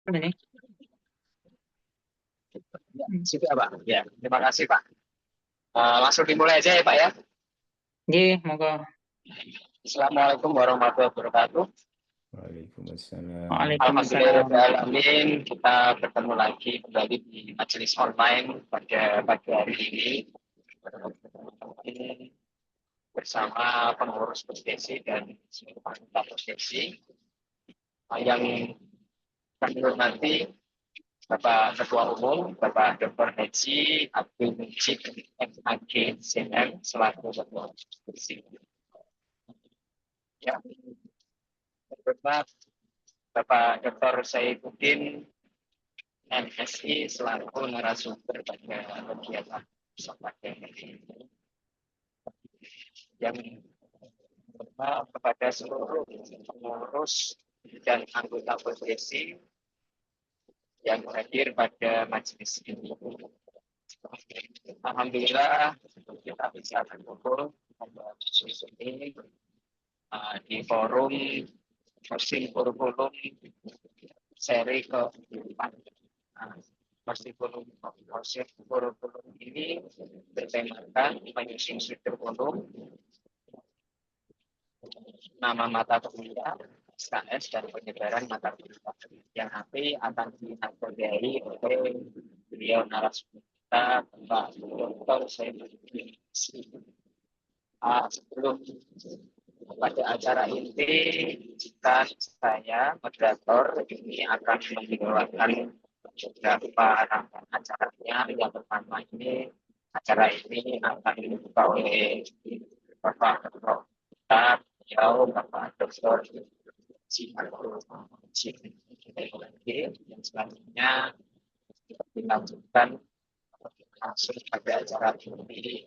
Ini. Ya, sudah Pak. Ya, terima kasih Pak. Langsung dimulai aja ya Pak ya. Nggih, monggo. Assalamualaikum warahmatullahi wabarakatuh. Waalaikumsalam. Waalaikumsalam. Alhamdulillah kita bertemu lagi kembali di majelis online pada pagi hari ini bersama pengurus Posdesi dan seluruh anggota Posdesi yang kami hormati Bapak Ketua Umum, Bapak Dr. Haji Abdul Mujib MAG CM selaku Ketua Posdesi. Ya, Bapak Dr. Saifuddin MSI selaku narasumber pada kegiatan kesempatan ini. Yang pertama kepada seluruh pengurus dan anggota Posdesi yang hadir pada majelis ini. Alhamdulillah kita bisa berkumpul pada majelis ini di forum Posting Kurikulum seri ke-4. Kurikulum ini bertemakan menyusun kurikulum, nama mata kuliah, SKS dan penyebaran mata kuliah yang nanti akan diakomodir oleh beliau narasumber kita Pak Dr. Saifuddin. Sebelum pada acara inti, jika saya moderator ini akan mengeluarkan beberapa rangkaian acaranya. Yang pertama ini acara ini akan dibuka oleh Bapak Ketua kita, beliau Bapak Dr. yang selanjutnya dilanjutkan langsung pada acara inti.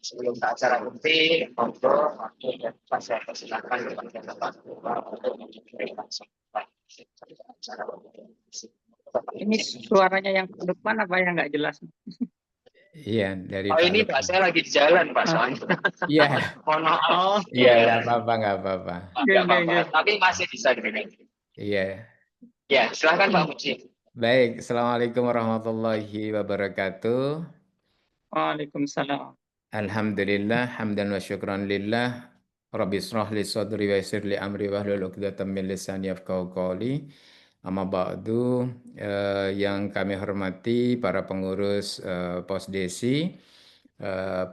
Sebelum ke acara inti, monggo saya persilakan kepada Bapak Ketua untuk memberikan sampai acara Ini suaranya yang ke depan apa yang nggak jelas? Iya, dari Oh Pak ini Pak, saya lagi di jalan Pak soalnya. Iya, Mohon maaf. Oh, iya, nggak apa-apa, nggak apa-apa. Nggak apa-apa, tapi masih bisa dengar. Iya. Ya, silakan Pak Mujib. Baik, Assalamualaikum warahmatullahi wabarakatuh. Waalaikumsalam. Alhamdulillah, hamdan wa syukran lillah. Rabbi israh li sadri wa yassir li amri wahlul 'uqdatam min lisani yafqahu qawli. Amma ba'du, yang kami hormati para pengurus Posdesi,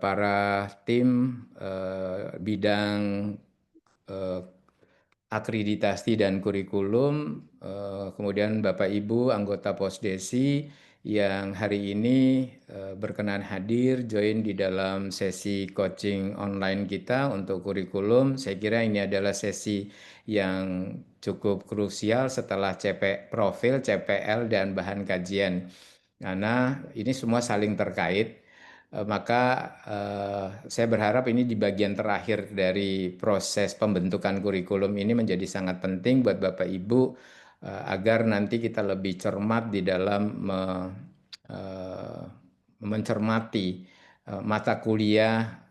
para tim bidang akreditasi dan kurikulum, kemudian Bapak Ibu anggota Posdesi yang hari ini berkenan hadir join di dalam sesi coaching online kita untuk kurikulum. Saya kira ini adalah sesi yang cukup krusial setelah profil, CPL, dan bahan kajian. Karena ini semua saling terkait. Maka saya berharap ini di bagian terakhir dari proses pembentukan kurikulum ini menjadi sangat penting buat Bapak Ibu agar nanti kita lebih cermat di dalam mencermati mata kuliah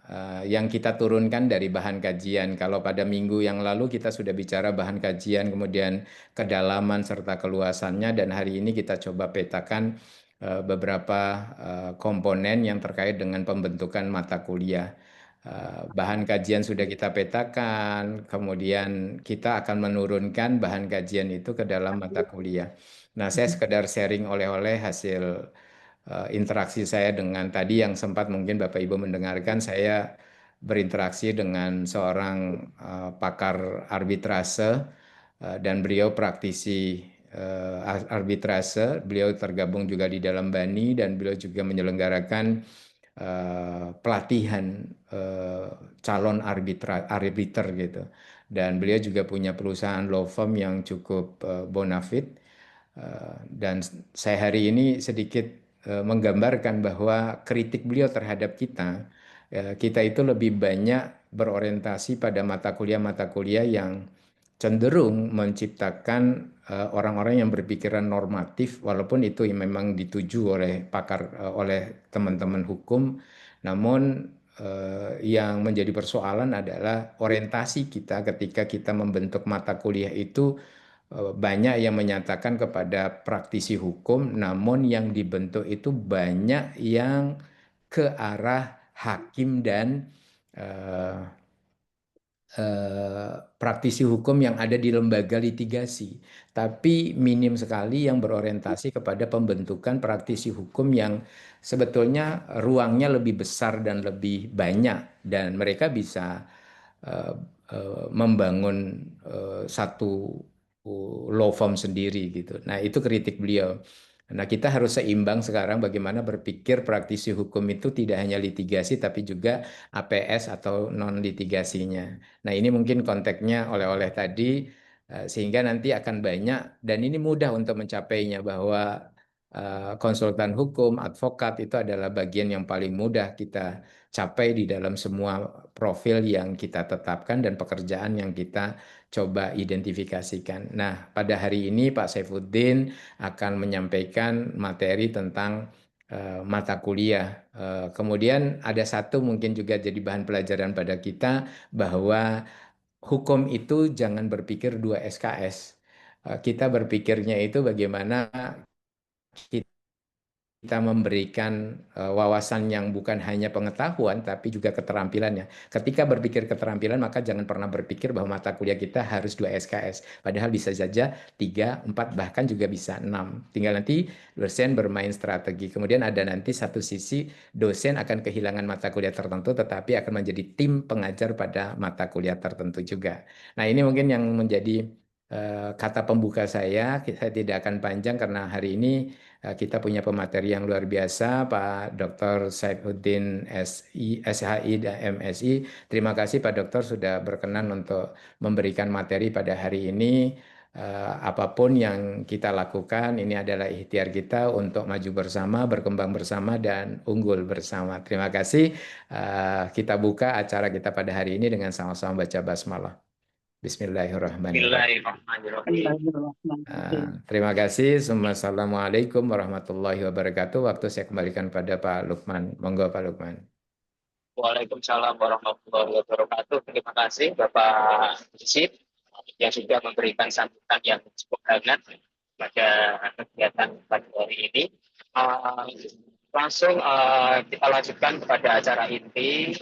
yang kita turunkan dari bahan kajian. Kalau pada minggu yang lalu kita sudah bicara bahan kajian, kemudian kedalaman serta keluasannya, dan hari ini kita coba petakan beberapa komponen yang terkait dengan pembentukan mata kuliah. Bahan kajian sudah kita petakan, kemudian kita akan menurunkan bahan kajian itu ke dalam mata kuliah. Nah, saya sekedar sharing oleh-oleh hasil interaksi saya dengan tadi yang sempat mungkin Bapak Ibu mendengarkan. Saya berinteraksi dengan seorang pakar arbitrase dan beliau praktisi arbitrase. Beliau tergabung juga di dalam BANI dan beliau juga menyelenggarakan pelatihan calon arbiter gitu. Dan beliau juga punya perusahaan law firm yang cukup bonafit. Dan saya hari ini sedikit menggambarkan bahwa kritik beliau terhadap kita itu lebih banyak berorientasi pada mata kuliah yang cenderung menciptakan orang-orang yang berpikiran normatif, walaupun itu memang dituju oleh oleh teman-teman hukum, namun yang menjadi persoalan adalah orientasi kita ketika kita membentuk mata kuliah itu banyak yang menyatakan kepada praktisi hukum, namun yang dibentuk itu banyak yang ke arah hakim dan eh, praktisi hukum yang ada di lembaga litigasi, tapi minim sekali yang berorientasi kepada pembentukan praktisi hukum yang sebetulnya ruangnya lebih besar dan lebih banyak, dan mereka bisa eh, membangun satu law firm sendiri gitu. Nah, itu kritik beliau. Nah, kita harus seimbang sekarang bagaimana berpikir praktisi hukum itu tidak hanya litigasi tapi juga APS atau non litigasinya. Nah, ini mungkin konteksnya oleh-oleh tadi, sehingga nanti akan banyak, dan ini mudah untuk mencapainya, bahwa konsultan hukum, advokat itu adalah bagian yang paling mudah kita capai di dalam semua profil yang kita tetapkan dan pekerjaan yang kita coba identifikasikan. Nah, pada hari ini Pak Saifuddin akan menyampaikan materi tentang mata kuliah. Kemudian ada satu mungkin juga jadi bahan pelajaran pada kita, bahwa hukum itu jangan berpikir 2 SKS. Kita berpikirnya itu bagaimana kita memberikan wawasan yang bukan hanya pengetahuan tapi juga keterampilannya. Ketika berpikir keterampilan, maka jangan pernah berpikir bahwa mata kuliah kita harus 2 SKS. Padahal bisa saja 3, 4, bahkan juga bisa 6. Tinggal nanti dosen bermain strategi. Kemudian ada nanti satu sisi dosen akan kehilangan mata kuliah tertentu tetapi akan menjadi tim pengajar pada mata kuliah tertentu juga. Nah, ini mungkin yang menjadi kata pembuka saya. Saya tidak akan panjang karena hari ini kita punya pemateri yang luar biasa, Pak Dr. Saifuddin SHI dan MSI. Terima kasih Pak Dokter sudah berkenan untuk memberikan materi pada hari ini. Apapun yang kita lakukan, ini adalah ikhtiar kita untuk maju bersama, berkembang bersama, dan unggul bersama. Terima kasih. Kita buka acara kita pada hari ini dengan sama-sama baca basmalah. Bismillahirrahmanirrahim. Bismillahirrahmanirrahim. Terima kasih. Assalamualaikum warahmatullahi wabarakatuh. Waktu saya kembalikan pada Pak Lukman. Monggo Pak Lukman. Waalaikumsalam warahmatullahi wabarakatuh. Terima kasih Bapak Yusif yang sudah memberikan sambutan yang cukup hangat pada kegiatan pada hari ini. Langsung kita lanjutkan kepada acara inti,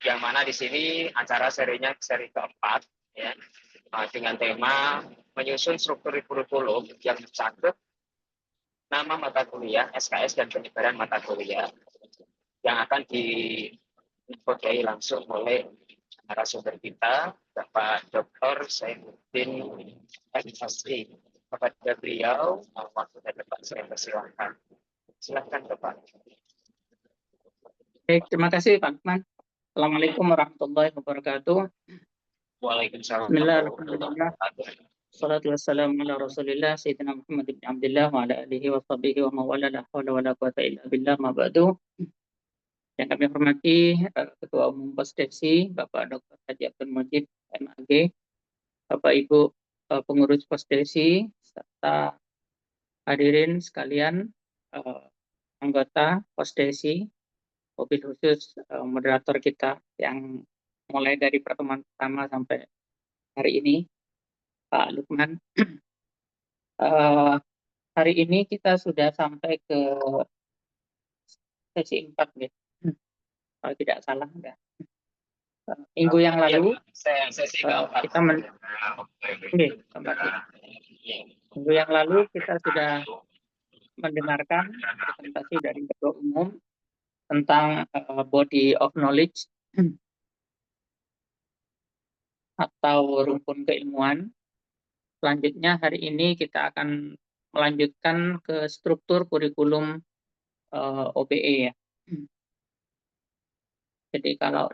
yang mana di sini acara serinya seri keempat, ya, dengan tema menyusun struktur kurikulum yang mencakup nama mata kuliah, SKS, dan penyebaran mata kuliah yang akan diinfodai langsung oleh narasumber kita, Bapak Dr. Saifuddin MSI. Kepada beliau, waktu dan tempat saya persilahkan. Silakan Bapak. Baik, terima kasih Pak Lukman. Assalamualaikum warahmatullahi wabarakatuh. Waalaikumsalam. Bismillahirrahmanirrahim. Salatu wassalamu ala Rasulillah Sayyidina Muhammad bin Abdullah wa ala alihi wa sahbihi wa mawala la hawla wa la quwata illa billah ma ba'du. Yang kami hormati Ketua Umum Posdesi Bapak Dr. Haji Abdul Majid MAG, Bapak Ibu pengurus Posdesi, serta hadirin sekalian, anggota Posdesi, mobil khusus moderator kita yang mulai dari pertemuan pertama sampai hari ini, Pak Lukman. Hari ini kita sudah sampai ke sesi 4, gitu. Kalau tidak salah. Minggu yang lalu kita minggu yang lalu kita sudah mendengarkan presentasi dari Ketua Umum tentang body of knowledge atau rumpun keilmuan. Selanjutnya hari ini kita akan melanjutkan ke struktur kurikulum OBE, ya. Jadi kalau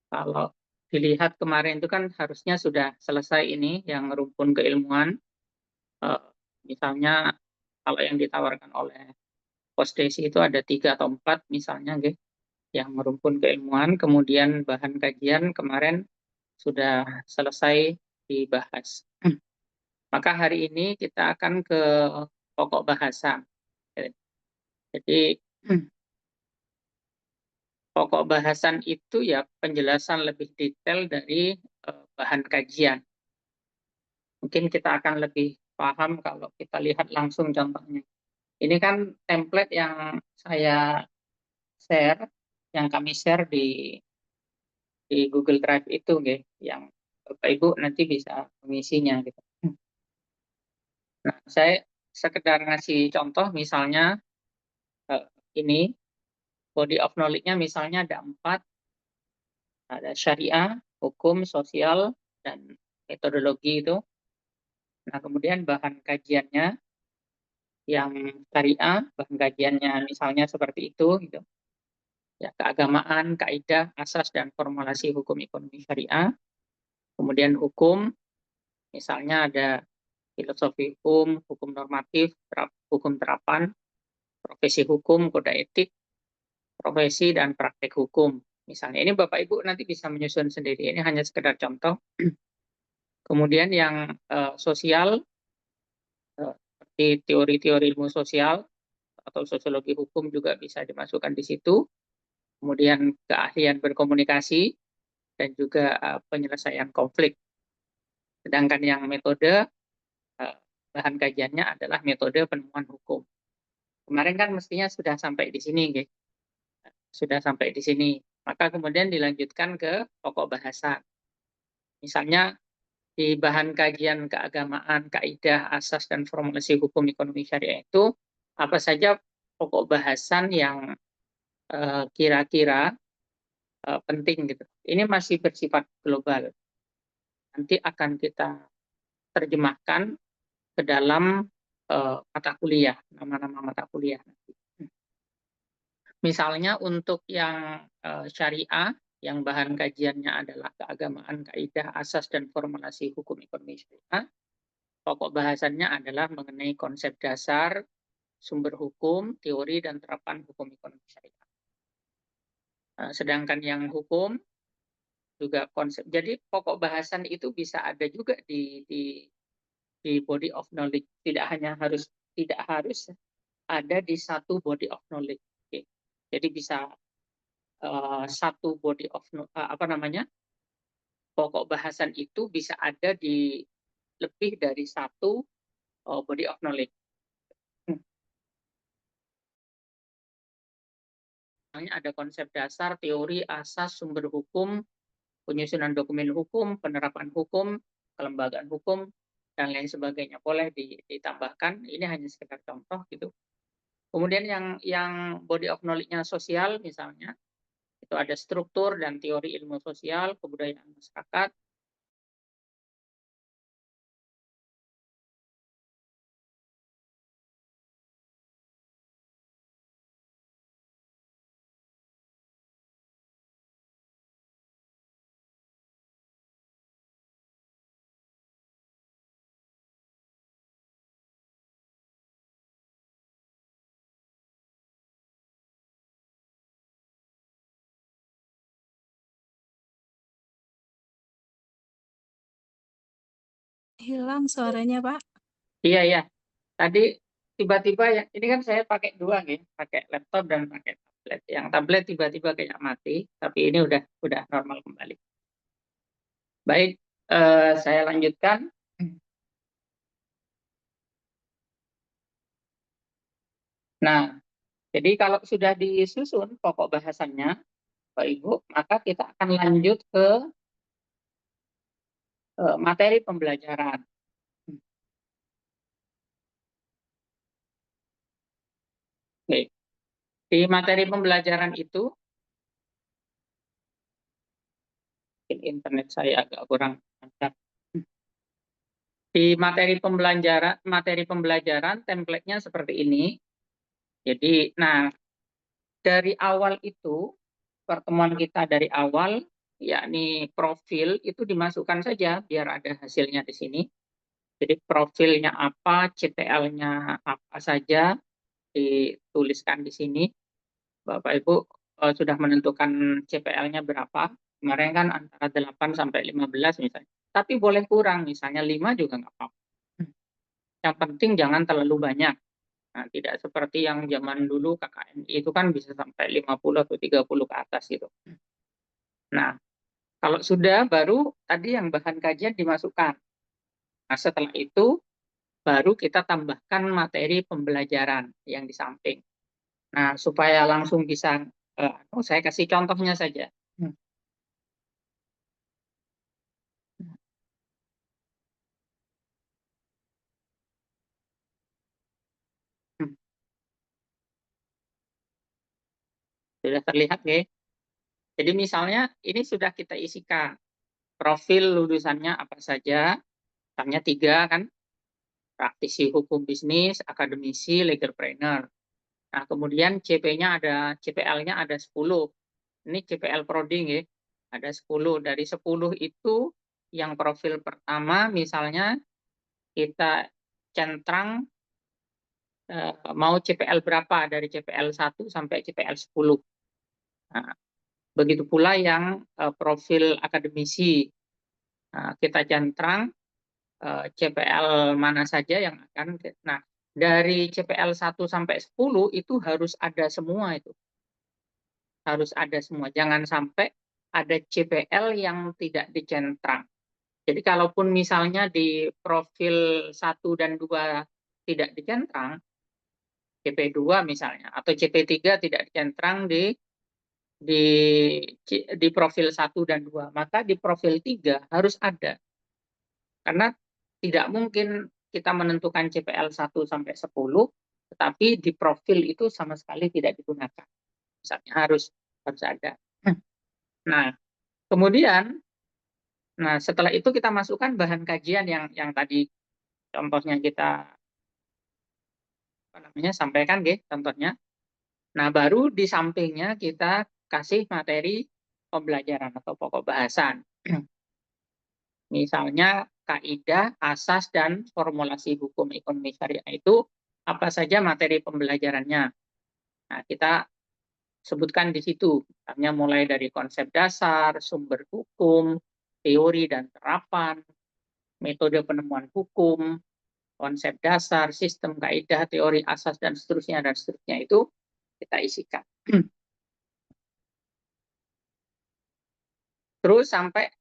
kalau dilihat kemarin itu kan harusnya sudah selesai ini yang rumpun keilmuan. Misalnya kalau yang ditawarkan oleh Posdesi itu ada 3 atau 4 misalnya, yang rumpun keilmuan. Kemudian bahan kajian kemarin sudah selesai dibahas. Maka hari ini kita akan ke pokok bahasan. Jadi pokok bahasan itu ya penjelasan lebih detail dari bahan kajian. Mungkin kita akan lebih paham kalau kita lihat langsung contohnya. Ini kan template yang saya share, yang kami share di Google Drive itu, yang Bapak Ibu nanti bisa mengisinya. Gitu. Nah, saya sekedar ngasih contoh, misalnya ini body of knowledge-nya misalnya ada 4, ada syariah, hukum, sosial, dan metodologi itu. Nah, kemudian bahan kajiannya yang syariah, bahan kajiannya misalnya seperti itu, gitu. Ya, keagamaan, kaidah, asas, dan formulasi hukum ekonomi syariah. Kemudian hukum, misalnya ada filosofi hukum, hukum normatif, hukum terapan, profesi hukum, kode etik, profesi, dan praktek hukum. Misalnya ini Bapak Ibu nanti bisa menyusun sendiri, ini hanya sekedar contoh. Kemudian yang sosial, seperti teori-teori ilmu sosial atau sosiologi hukum juga bisa dimasukkan di situ. Kemudian keahlian berkomunikasi dan juga penyelesaian konflik. Sedangkan yang metode, bahan kajiannya adalah metode penemuan hukum. Kemarin kan mestinya sudah sampai di sini, gitu. Sudah sampai di sini. Maka kemudian dilanjutkan ke pokok bahasa. Misalnya di bahan kajian keagamaan, kaidah, asas, dan formulasi hukum ekonomi syariah itu apa saja pokok bahasan yang kira-kira penting gitu. Ini masih bersifat global. Nanti akan kita terjemahkan ke dalam mata kuliah, nama-nama mata kuliah. Misalnya untuk yang syariah, yang bahan kajiannya adalah keagamaan, kaidah, asas, dan formulasi hukum ekonomi syariah, pokok bahasannya adalah mengenai konsep dasar, sumber hukum, teori, dan terapan hukum ekonomi syariah. Sedangkan yang hukum juga konsep. Jadi pokok bahasan itu bisa ada juga di body of knowledge. Tidak harus ada di satu body of knowledge. Oke. Jadi bisa satu body of pokok bahasan itu bisa ada di lebih dari satu body of knowledge. Ada konsep dasar, teori, asas, sumber hukum, penyusunan dokumen hukum, penerapan hukum, kelembagaan hukum, dan lain sebagainya. Boleh ditambahkan, ini hanya sekedar contoh gitu. Kemudian yang body of knowledge-nya sosial misalnya, itu ada struktur dan teori ilmu sosial, kebudayaan masyarakat, Hilang suaranya, Pak. Iya. Tadi tiba-tiba ya, ini kan saya pakai dua nih, pakai laptop dan pakai tablet. Yang tablet tiba-tiba kayak mati, tapi ini udah normal kembali. Baik, saya lanjutkan. Nah, jadi kalau sudah disusun pokok bahasannya, Pak Ibu, maka kita akan lanjut ke materi pembelajaran. Baik. Di materi pembelajaran itu, internet saya agak kurang mantap. Di materi pembelajaran template-nya seperti ini. Jadi, nah dari awal itu, pertemuan kita dari awal, yakni profil itu dimasukkan saja biar ada hasilnya di sini. Jadi profilnya apa, CPL-nya apa saja, dituliskan di sini. Bapak Ibu sudah menentukan CPL-nya berapa. Kemarin kan antara 8 sampai 15 misalnya. Tapi boleh kurang, misalnya 5 juga nggak apa-apa. Yang penting jangan terlalu banyak. Nah, tidak seperti yang zaman dulu KKNI itu kan bisa sampai 50 atau 30 ke atas gitu. Nah, kalau sudah baru tadi yang bahan kajian dimasukkan. Nah, setelah itu baru kita tambahkan materi pembelajaran yang di samping. Nah, supaya langsung bisa, saya kasih contohnya saja. Hmm. Hmm. Sudah terlihat, ya? Jadi misalnya ini sudah kita isikan profil lulusannya apa saja, misalnya 3 kan, praktisi hukum bisnis, akademisi, legalpreneur. Nah, kemudian CP-nya ada, CPL-nya ada 10. Ini CPL Prodi, ya. Ada 10. Dari 10 itu yang profil pertama misalnya kita centrang mau CPL berapa dari CPL 1 sampai CPL 10. Nah, begitu pula yang profil akademisi. Nah, kita centrang CPL mana saja yang akan. Nah, dari CPL 1 sampai 10 itu harus ada semua itu. Harus ada semua. Jangan sampai ada CPL yang tidak dicentrang. Jadi kalaupun misalnya di profil 1 dan 2 tidak dicentrang, CP2 misalnya, atau CP3 tidak dicentrang di di profil 1 dan 2, maka di profil 3 harus ada. Karena tidak mungkin kita menentukan CPL 1 sampai 10, tetapi di profil itu sama sekali tidak digunakan. Misalnya harus ada. Nah, kemudian setelah itu kita masukkan bahan kajian yang tadi contohnya kita sampaikan, contohnya. Nah, baru di sampingnya kita kasih materi pembelajaran atau pokok bahasan. Misalnya kaidah, asas, dan formulasi hukum ekonomi syariah itu apa saja materi pembelajarannya. Nah, kita sebutkan di situ, misalnya mulai dari konsep dasar, sumber hukum, teori dan terapan, metode penemuan hukum, konsep dasar, sistem kaidah, teori asas, dan seterusnya itu kita isikan. Terus sampai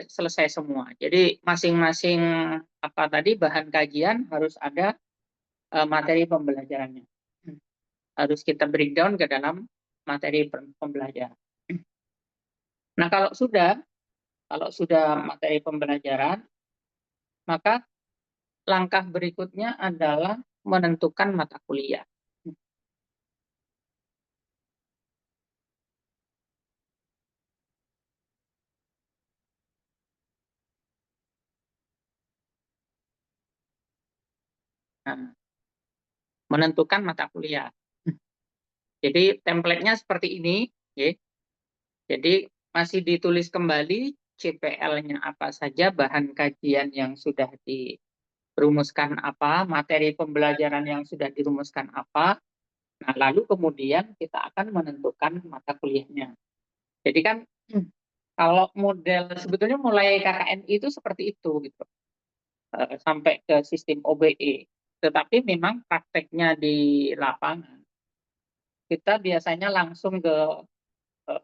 selesai semua. Jadi masing-masing bahan kajian harus ada materi pembelajarannya. Harus kita breakdown ke dalam materi pembelajaran. Nah, kalau sudah materi pembelajaran, maka langkah berikutnya adalah menentukan mata kuliah. Nah, menentukan mata kuliah. Jadi template-nya seperti ini, ya. Jadi masih ditulis kembali CPL-nya apa saja, bahan kajian yang sudah dirumuskan apa, materi pembelajaran yang sudah dirumuskan apa. Nah, lalu kemudian kita akan menentukan mata kuliahnya. Jadi kan kalau model sebetulnya mulai KKNI itu seperti itu gitu. Sampai ke sistem OBE. Tetapi memang prakteknya di lapangan kita biasanya langsung ke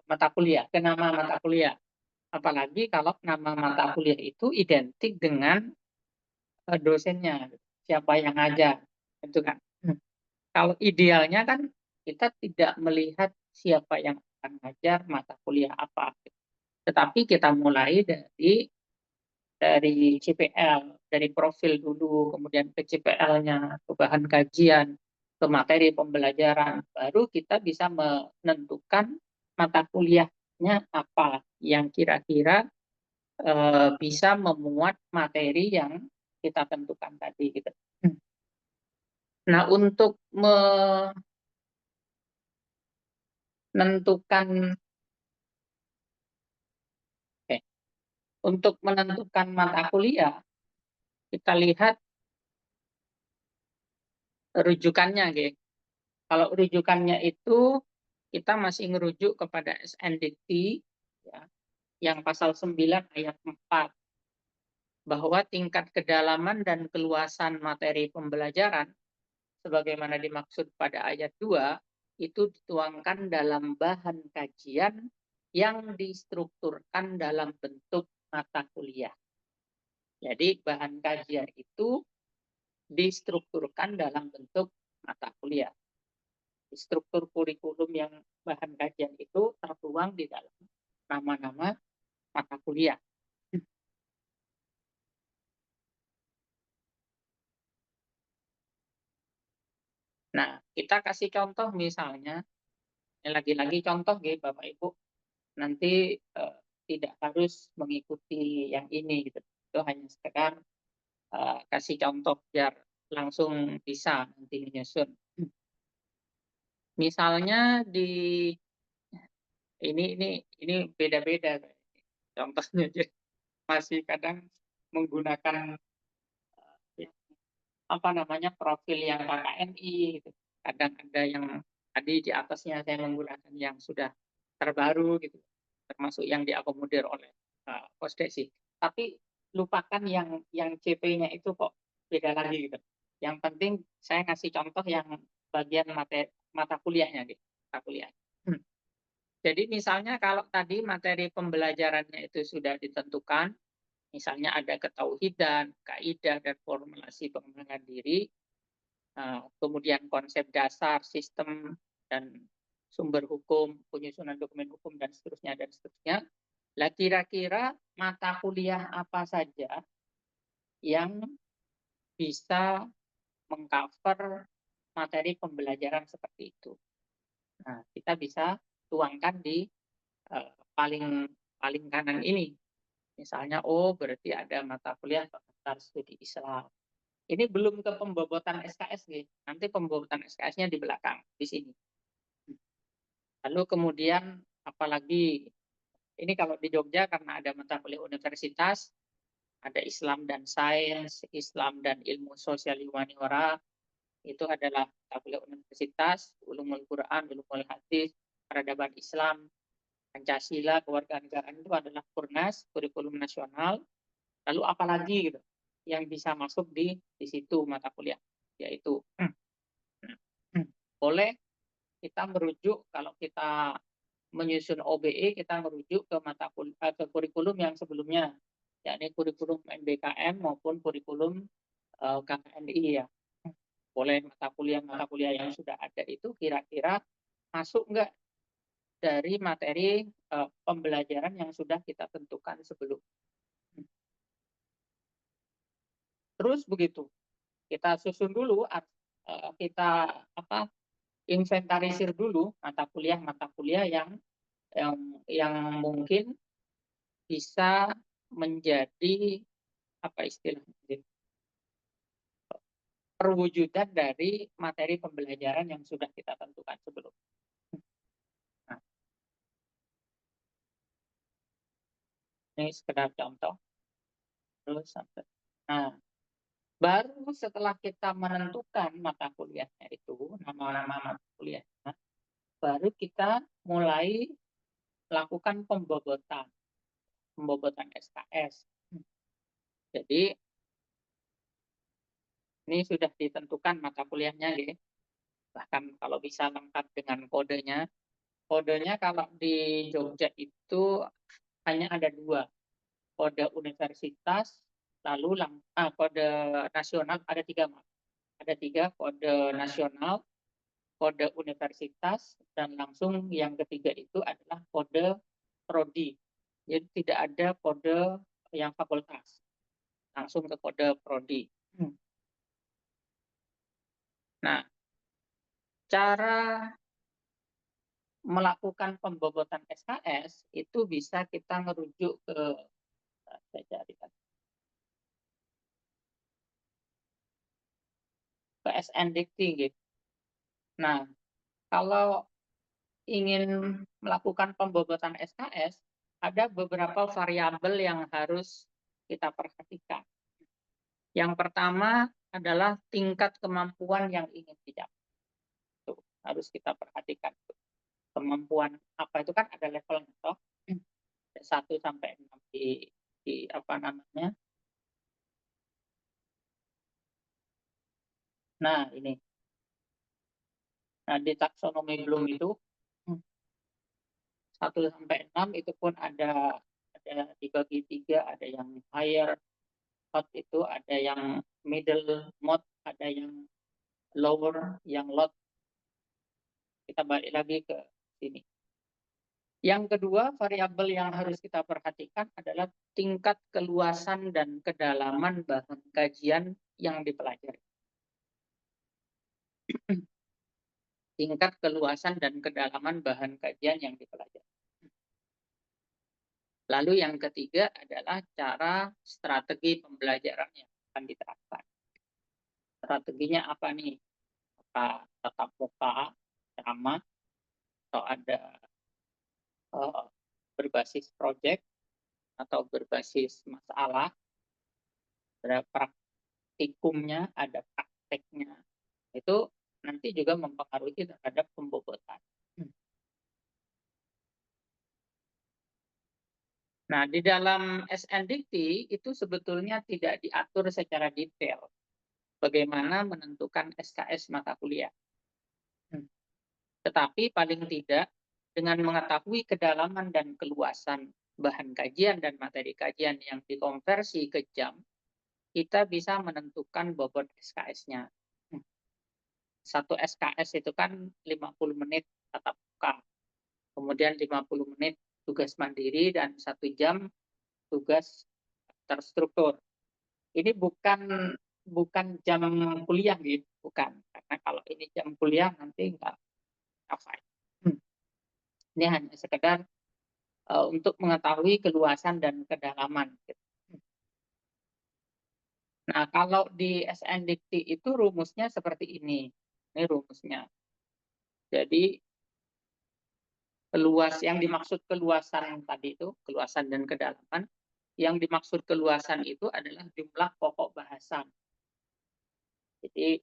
mata kuliah, ke nama mata kuliah. Apalagi kalau nama mata kuliah itu identik dengan dosennya, siapa yang ngajar, itu kan. Kalau idealnya kan kita tidak melihat siapa yang akan ngajar mata kuliah apa, tetapi kita mulai dari CPL, dari profil dulu, kemudian ke CPL-nya, ke bahan kajian, ke materi pembelajaran, baru kita bisa menentukan mata kuliahnya apa yang kira-kira bisa memuat materi yang kita tentukan tadi gitu. Nah, untuk menentukan mata kuliah, kita lihat rujukannya, gitu. Kalau rujukannya itu kita masih merujuk kepada SNDT, ya, yang pasal 9 ayat 4. bahwa tingkat kedalaman dan keluasan materi pembelajaran sebagaimana dimaksud pada ayat 2 itu dituangkan dalam bahan kajian yang distrukturkan dalam bentuk mata kuliah. Jadi bahan kajian itu distrukturkan dalam bentuk mata kuliah. Struktur kurikulum yang bahan kajian itu tertuang di dalam nama-nama mata kuliah. Nah, kita kasih contoh misalnya, lagi-lagi contoh ya Bapak Ibu, nanti tidak harus mengikuti yang ini gitu. Itu hanya sekedar kasih contoh biar langsung bisa nanti menyusun. Misalnya di ini beda-beda contohnya, jadi masih kadang menggunakan apa namanya profil yang KKNI gitu. Kadang ada yang tadi di atasnya saya menggunakan yang sudah terbaru gitu, termasuk yang diakomodir oleh Kosdesi. Tapi lupakan yang CP-nya itu kok beda lagi gitu. Yang penting saya ngasih contoh yang bagian mata kuliahnya gitu, mata kuliah. Jadi misalnya kalau tadi materi pembelajarannya itu sudah ditentukan, misalnya ada ketauhidan, kaidah dan formulasi pengembangan diri, kemudian konsep dasar, sistem dan sumber hukum, penyusunan dokumen hukum dan seterusnya dan seterusnya. Lah kira-kira mata kuliah apa saja yang bisa mengcover materi pembelajaran seperti itu. Nah, kita bisa tuangkan di paling kanan ini. Misalnya, oh berarti ada mata kuliah Fakultas Studi Islam. Ini belum ke pembobotan SKS nih. Nanti pembobotan SKS-nya di belakang, di sini. Lalu kemudian apalagi ini kalau di Jogja karena ada mata kuliah universitas, ada Islam dan Sains, Islam dan Ilmu Sosial Humaniora, itu adalah mata kuliah universitas, Ulumul Quran, Ulumul Hadis, Peradaban Islam, Pancasila, Kewarganegaraan itu adalah Kurnas, kurikulum nasional. Lalu apalagi gitu yang bisa masuk di situ mata kuliah, yaitu boleh kita merujuk kalau kita menyusun OBE, kita merujuk ke mata kuliah ke kurikulum yang sebelumnya, yakni kurikulum MBKM maupun kurikulum KKNI ya. Boleh mata kuliah yang sudah ada itu kira-kira masuk nggak dari materi pembelajaran yang sudah kita tentukan sebelum. Terus begitu kita susun dulu, kita inventarisir dulu mata kuliah yang mungkin bisa menjadi apa istilahnya perwujudan dari materi pembelajaran yang sudah kita tentukan sebelum. Nah, ini sekedar contoh. Terus sampai. Nah, baru setelah kita menentukan mata kuliahnya itu, nama-nama mata kuliahnya, baru kita mulai lakukan pembobotan SKS. Jadi ini sudah ditentukan mata kuliahnya, ya. Bahkan kalau bisa lengkap dengan kodenya. Kodenya kalau di Jogja itu hanya ada 2, kode universitas, lalu kode nasional ada 3, ada 3 kode nasional, kode universitas, dan langsung yang ketiga itu adalah kode prodi. Jadi tidak ada kode yang fakultas, langsung ke kode prodi. Nah, cara melakukan pembobotan SKS itu bisa kita merujuk ke SNDikti gitu. Nah, kalau ingin melakukan pembobotan SKS, ada beberapa variabel yang harus kita perhatikan. Yang pertama adalah tingkat kemampuan yang ingin dicapai. Itu harus kita perhatikan. Kemampuan apa itu kan ada levelnya toh. 1 sampai 6 di apa namanya? Nah, ini. Nah, di taksonomi Bloom itu 1 sampai 6 itu pun ada dibagi 3, ada yang higher mode itu, ada yang middle mode, ada yang lower, yang low. Kita balik lagi ke sini. Yang kedua, variabel yang harus kita perhatikan adalah tingkat keluasan dan kedalaman bahan kajian yang dipelajari. Tingkat keluasan dan kedalaman bahan kajian yang dipelajari. Lalu yang ketiga adalah cara strategi pembelajaran yang akan diterapkan. Strateginya apa nih? Apakah tatap muka, ceramah, atau ada berbasis project, atau berbasis masalah, ada praktikumnya, ada prakteknya. Itu nanti juga mempengaruhi terhadap pembobotan. Nah, di dalam SNDT itu sebetulnya tidak diatur secara detail bagaimana menentukan SKS mata kuliah. Tetapi paling tidak dengan mengetahui kedalaman dan keluasan bahan kajian dan materi kajian yang dikonversi ke jam, kita bisa menentukan bobot SKS-nya. Satu SKS itu kan 50 menit tatap muka, kemudian 50 menit tugas mandiri, dan 1 jam tugas terstruktur. Ini bukan jam kuliah gitu, bukan. Karena kalau ini jam kuliah nanti nggak hafal. Ini hanya sekedar untuk mengetahui keluasan dan kedalaman. Nah, kalau di SNDT itu rumusnya seperti ini. Ini rumusnya. Jadi yang dimaksud keluasan tadi itu, keluasan dan kedalaman, yang dimaksud keluasan itu adalah jumlah pokok bahasan. Jadi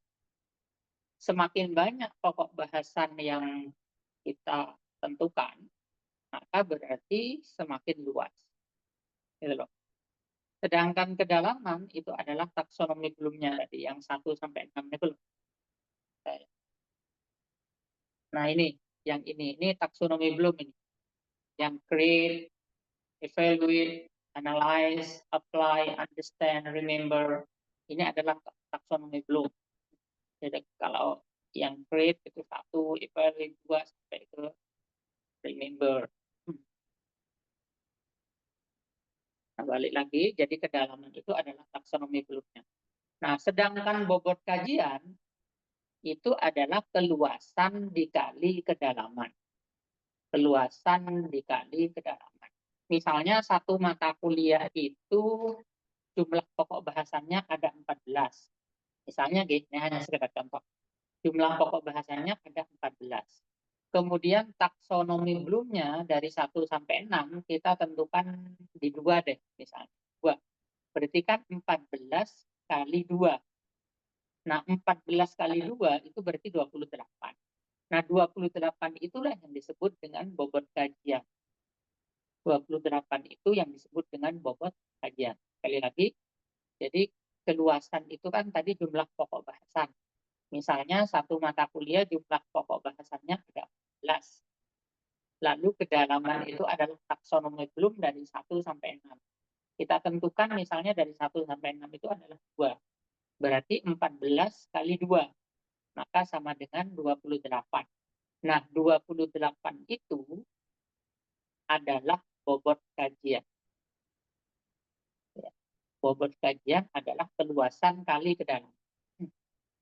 semakin banyak pokok bahasan yang kita tentukan, maka berarti semakin luas. Gitu loh. Sedangkan kedalaman itu adalah taksonomi Bloom-nya tadi, yang 1 sampai 6 itu loh. Nah, ini taksonomi Bloom ini. Yang create, evaluate, analyze, apply, understand, remember. Ini adalah taksonomi Bloom. Jadi kalau yang create itu 1, evaluate 2, sampai ke remember. Nah, balik lagi, jadi kedalaman itu adalah taksonomi Bloom-nya. Nah, sedangkan bobot kajian itu adalah keluasan dikali kedalaman. Keluasan dikali kedalaman. Misalnya satu mata kuliah itu jumlah pokok bahasannya ada 14. Misalnya gini, hanya sekedar contoh. Jumlah pokok bahasannya ada 14. Kemudian taksonomi Bloom-nya dari 1 sampai 6 kita tentukan di 2 deh, misalnya. 2. Berarti kan 14 kali 2. Nah, 14 kali 2 itu berarti 28. Nah, 28 itulah yang disebut dengan bobot kajian. 28 itu yang disebut dengan bobot kajian. Sekali lagi, jadi keluasan itu kan tadi jumlah pokok bahasan. Misalnya satu mata kuliah jumlah pokok bahasannya ada 14. Lalu kedalaman itu adalah taksonomi Bloom dari 1 sampai 6. Kita tentukan misalnya dari 1 sampai 6 itu adalah 2. Berarti 14 kali 2. Maka sama dengan 28. Nah, 28 itu adalah bobot kajian. Bobot kajian adalah keluasan kali kedalaman.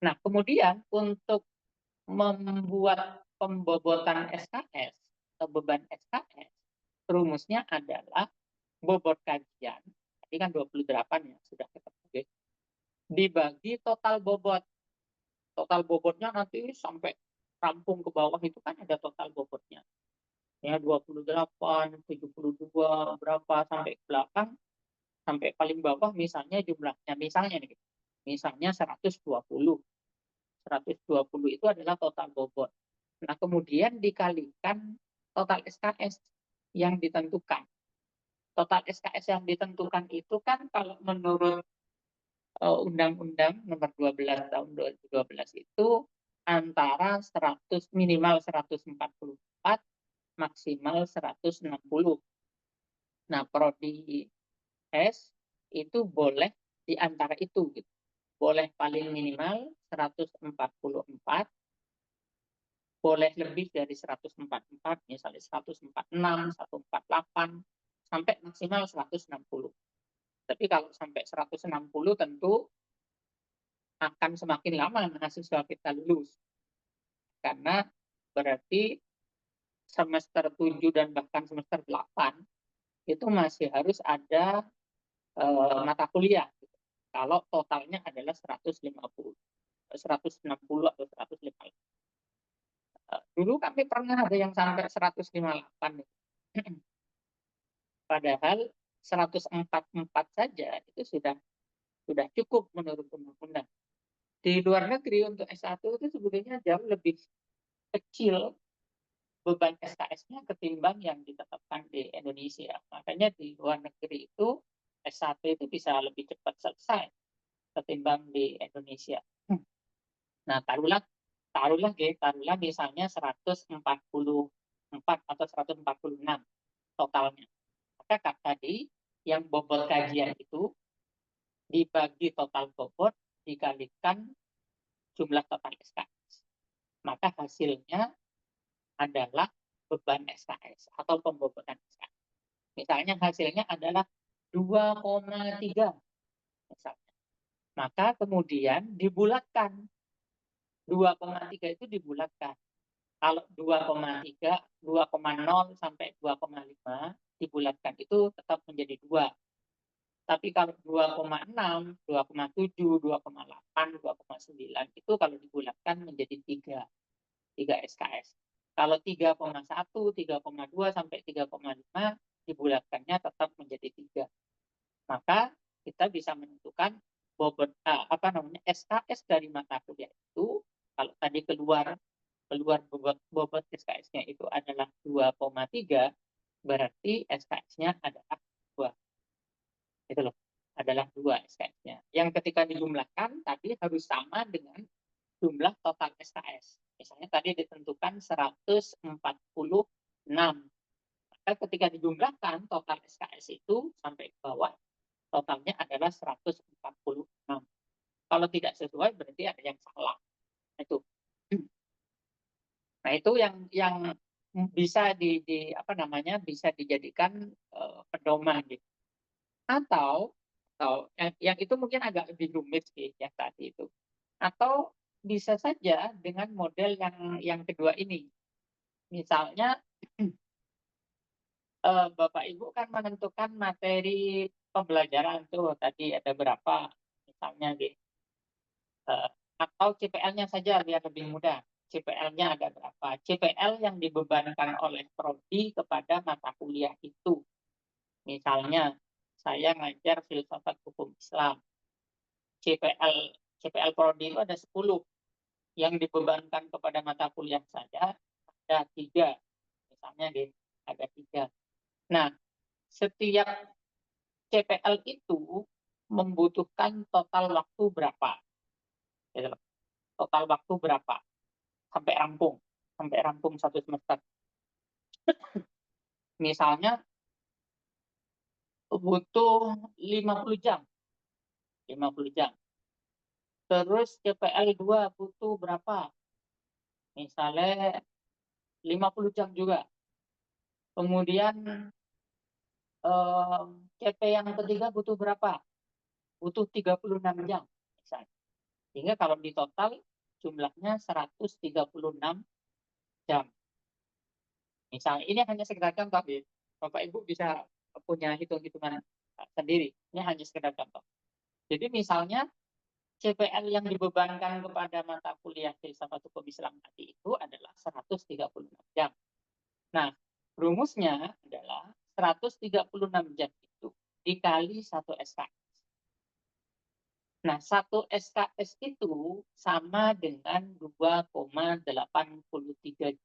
Nah, kemudian untuk membuat pembobotan SKS atau beban SKS, rumusnya adalah bobot kajian, tadi kan 28 ya, sudah ketemu, dibagi total bobot. Total bobotnya nanti sampai rampung ke bawah itu kan ada total bobotnya. Ya, 28, 72, berapa, sampai ke belakang, sampai paling bawah misalnya jumlahnya, misalnya 120. 120 itu adalah total bobot. Nah, kemudian dikalikan total SKS yang ditentukan. Total SKS yang ditentukan itu kan kalau menurut Undang-Undang Nomor 12 Tahun 2012 itu antara 100 minimal 144, maksimal 160. Nah, prodi S itu boleh di antara itu gitu. Boleh paling minimal 144, boleh lebih dari 144, misalnya 146, 148, sampai maksimal 160. Tapi kalau sampai 160 tentu akan semakin lama mahasiswa kita lulus. Karena berarti semester 7 dan bahkan semester 8 itu masih harus ada mata kuliah. Gitu. Kalau totalnya adalah 150, 160 atau 150. Dulu kami pernah ada yang sampai 158. Padahal 144 saja itu sudah cukup menurut undang-undang. Di luar negeri untuk S1 itu sebetulnya jauh lebih kecil beban SKS-nya ketimbang yang ditetapkan di Indonesia. Makanya di luar negeri itu S1 itu bisa lebih cepat selesai ketimbang di Indonesia. Nah, taruhlah misalnya 144 atau 146 totalnya. Maka tadi yang bobot kajian itu dibagi total bobot dikalikan jumlah total SKS. Maka hasilnya adalah beban SKS atau pembobotan SKS. Misalnya hasilnya adalah 2,3 misalnya. Maka kemudian dibulatkan. 2,3 itu dibulatkan. Kalau 2,3, 2,0 sampai 2,5 dibulatkan itu tetap menjadi 2. Tapi kalau 2,6, 2,7, 2,8, 2,9 itu kalau dibulatkan menjadi 3 SKS. Kalau 3,1, 3,2 sampai 3,5 dibulatkannya tetap menjadi 3. Maka kita bisa menentukan bobot SKS dari mata kuliah itu kalau tadi keluar bobot SKS-nya itu adalah 2,3, berarti SKS-nya adalah 2. Itu loh, adalah 2 SKS-nya. Yang ketika dijumlahkan tadi harus sama dengan jumlah total SKS. Misalnya tadi ditentukan 146. Maka ketika dijumlahkan total SKS itu sampai ke bawah, totalnya adalah 146. Kalau tidak sesuai berarti ada yang salah. Itu. Nah, itu yang bisa bisa dijadikan pedoman gitu. Atau yang itu mungkin agak lebih rumit sih yang tadi itu. Atau bisa saja dengan model yang kedua ini. Misalnya Bapak Ibu kan menentukan materi pembelajaran tuh tadi ada berapa misalnya gitu. Atau CPL-nya saja biar lebih mudah. CPL-nya ada berapa? CPL yang dibebankan oleh prodi kepada mata kuliah itu. Misalnya, saya ngajar filsafat hukum Islam. CPL prodi itu ada 10. Yang dibebankan kepada mata kuliah saja ada 3. Misalnya ada 3. Nah, setiap CPL itu membutuhkan total waktu berapa? Total waktu berapa? Sampai rampung 1 semester. Misalnya butuh 50 jam. 50 jam. Terus CPL 2 butuh berapa? Misalnya 50 jam juga. Kemudian CP yang ketiga butuh berapa? Butuh 36 jam. Misalnya. Sehingga kalau di total jumlahnya 136 jam. Misalnya ini hanya sekedar contoh, Bapak Ibu bisa punya hitung-hitungan sendiri. Ini hanya sekedar contoh. Jadi misalnya CPL yang dibebankan kepada mata kuliah filsafat hukum Islam tadi itu adalah 136 jam. Nah, rumusnya adalah 136 jam itu dikali 1 SKS. Nah, 1 SKS itu sama dengan 2,83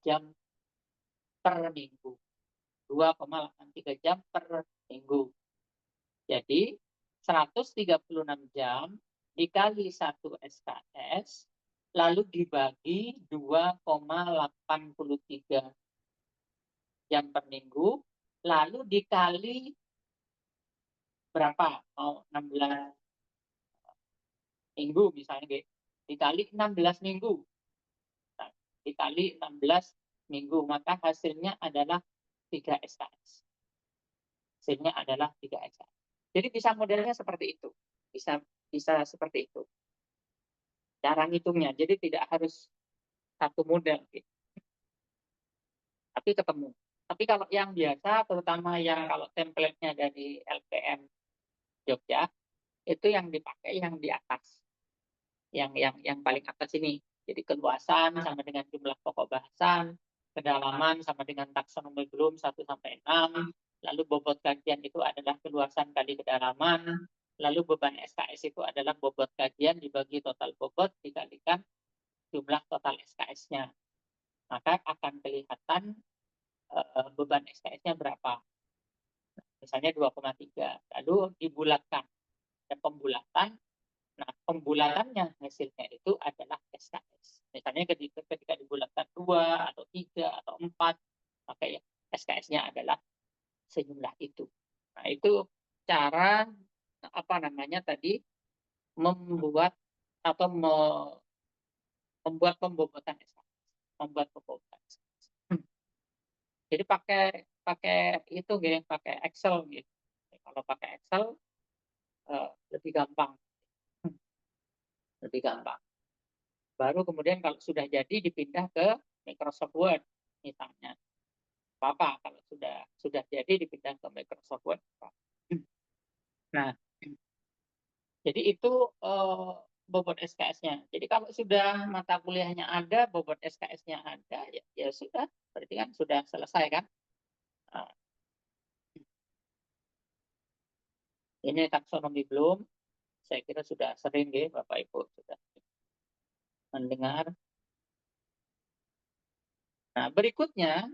jam per minggu. 2,83 jam per minggu. Jadi 136 jam dikali 1 SKS, lalu dibagi 2,83 jam per minggu, lalu dikali berapa? Mau 16 minggu misalnya, dikali 16 minggu. Nah, dikali 16 minggu, maka hasilnya adalah 3 SKS. Hasilnya adalah 3 SKS. Jadi bisa modelnya seperti itu. Bisa seperti itu. Cara ngitungnya. Jadi tidak harus satu model. Tapi ketemu. Tapi kalau yang biasa, terutama yang kalau template-nya dari LPM Jogja, itu yang dipakai yang di atas. Yang paling atas ini. Jadi keluasan sama dengan jumlah pokok bahasan, kedalaman sama dengan taksonomi Bloom 1 sampai 6, lalu bobot kajian itu adalah keluasan kali kedalaman, lalu beban SKS itu adalah bobot kajian dibagi total bobot dikalikan jumlah total SKS-nya. Maka akan kelihatan beban SKS-nya berapa. Misalnya 2,3. Lalu dibulatkan. Ada pembulatan. Nah, pembulatannya hasilnya itu adalah SKS. Misalnya ketika dibulatkan 2 atau 3 atau 4, maka ya SKS-nya adalah sejumlah itu. Nah, itu cara tadi membuat atau membuat pembobotan SKS. Membuat pembobotan SKS. Jadi pakai itu pakai Excel gitu. Kalau pakai Excel lebih gampang. Lebih gampang. Baru kemudian kalau sudah jadi dipindah ke Microsoft Word misalnya. Apa kalau sudah jadi dipindah ke Microsoft Word. Nah, jadi itu bobot SKS-nya. Jadi kalau sudah mata kuliahnya ada, bobot SKS-nya ada, ya sudah, berarti kan sudah selesai kan. Nah, ini taksonomi Bloom, saya kira sudah sering Bapak Ibu sudah mendengar. Nah, berikutnya,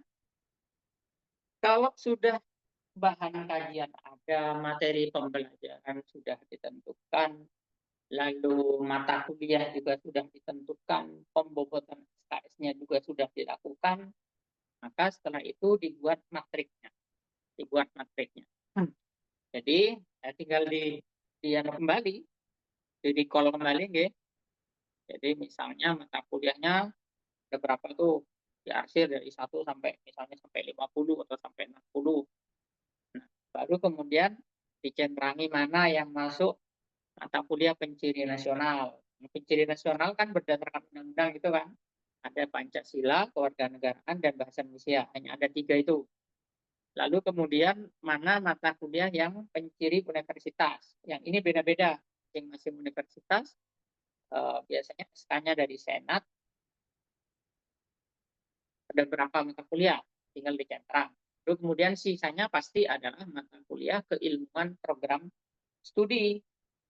kalau sudah bahan kajian ada, materi pembelajaran sudah ditentukan, lalu mata kuliah juga sudah ditentukan, pembobotan SKS-nya juga sudah dilakukan, maka setelah itu dibuat matriknya. Jadi tinggal kembali, di-recall kembali, Jadi misalnya mata kuliahnya ada berapa tuh, diarsir dari 1 sampai misalnya sampai 50 atau sampai 60. Nah, baru kemudian dicentrangi mana yang masuk mata kuliah penciri nasional. Penciri nasional kan berdasarkan undang-undang gitu kan. Ada Pancasila, Kewarganegaraan, dan Bahasa Indonesia. Hanya ada 3 itu. Lalu kemudian mana mata kuliah yang penciri universitas. Yang ini beda-beda. Masing-masing universitas biasanya SK-nya dari Senat. Ada berapa mata kuliah, tinggal dicentrang. Lalu kemudian sisanya pasti adalah mata kuliah keilmuan program studi.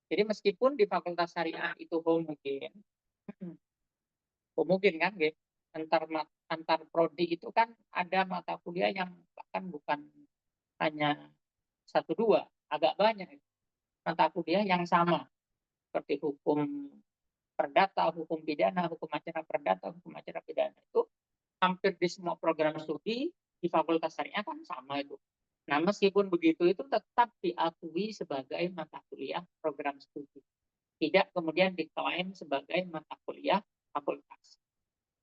Jadi meskipun di Fakultas Syariah itu homogen kan, antar prodi itu kan ada mata kuliah yang bahkan bukan hanya 1-2, agak banyak mata kuliah yang sama, seperti hukum perdata, hukum pidana, hukum acara perdata, hukum acara pidana itu hampir di semua program studi di Fakultas Syariah kan sama itu. Nah, meskipun begitu itu tetap diakui sebagai mata kuliah program studi. Tidak kemudian diklaim sebagai mata kuliah fakultas.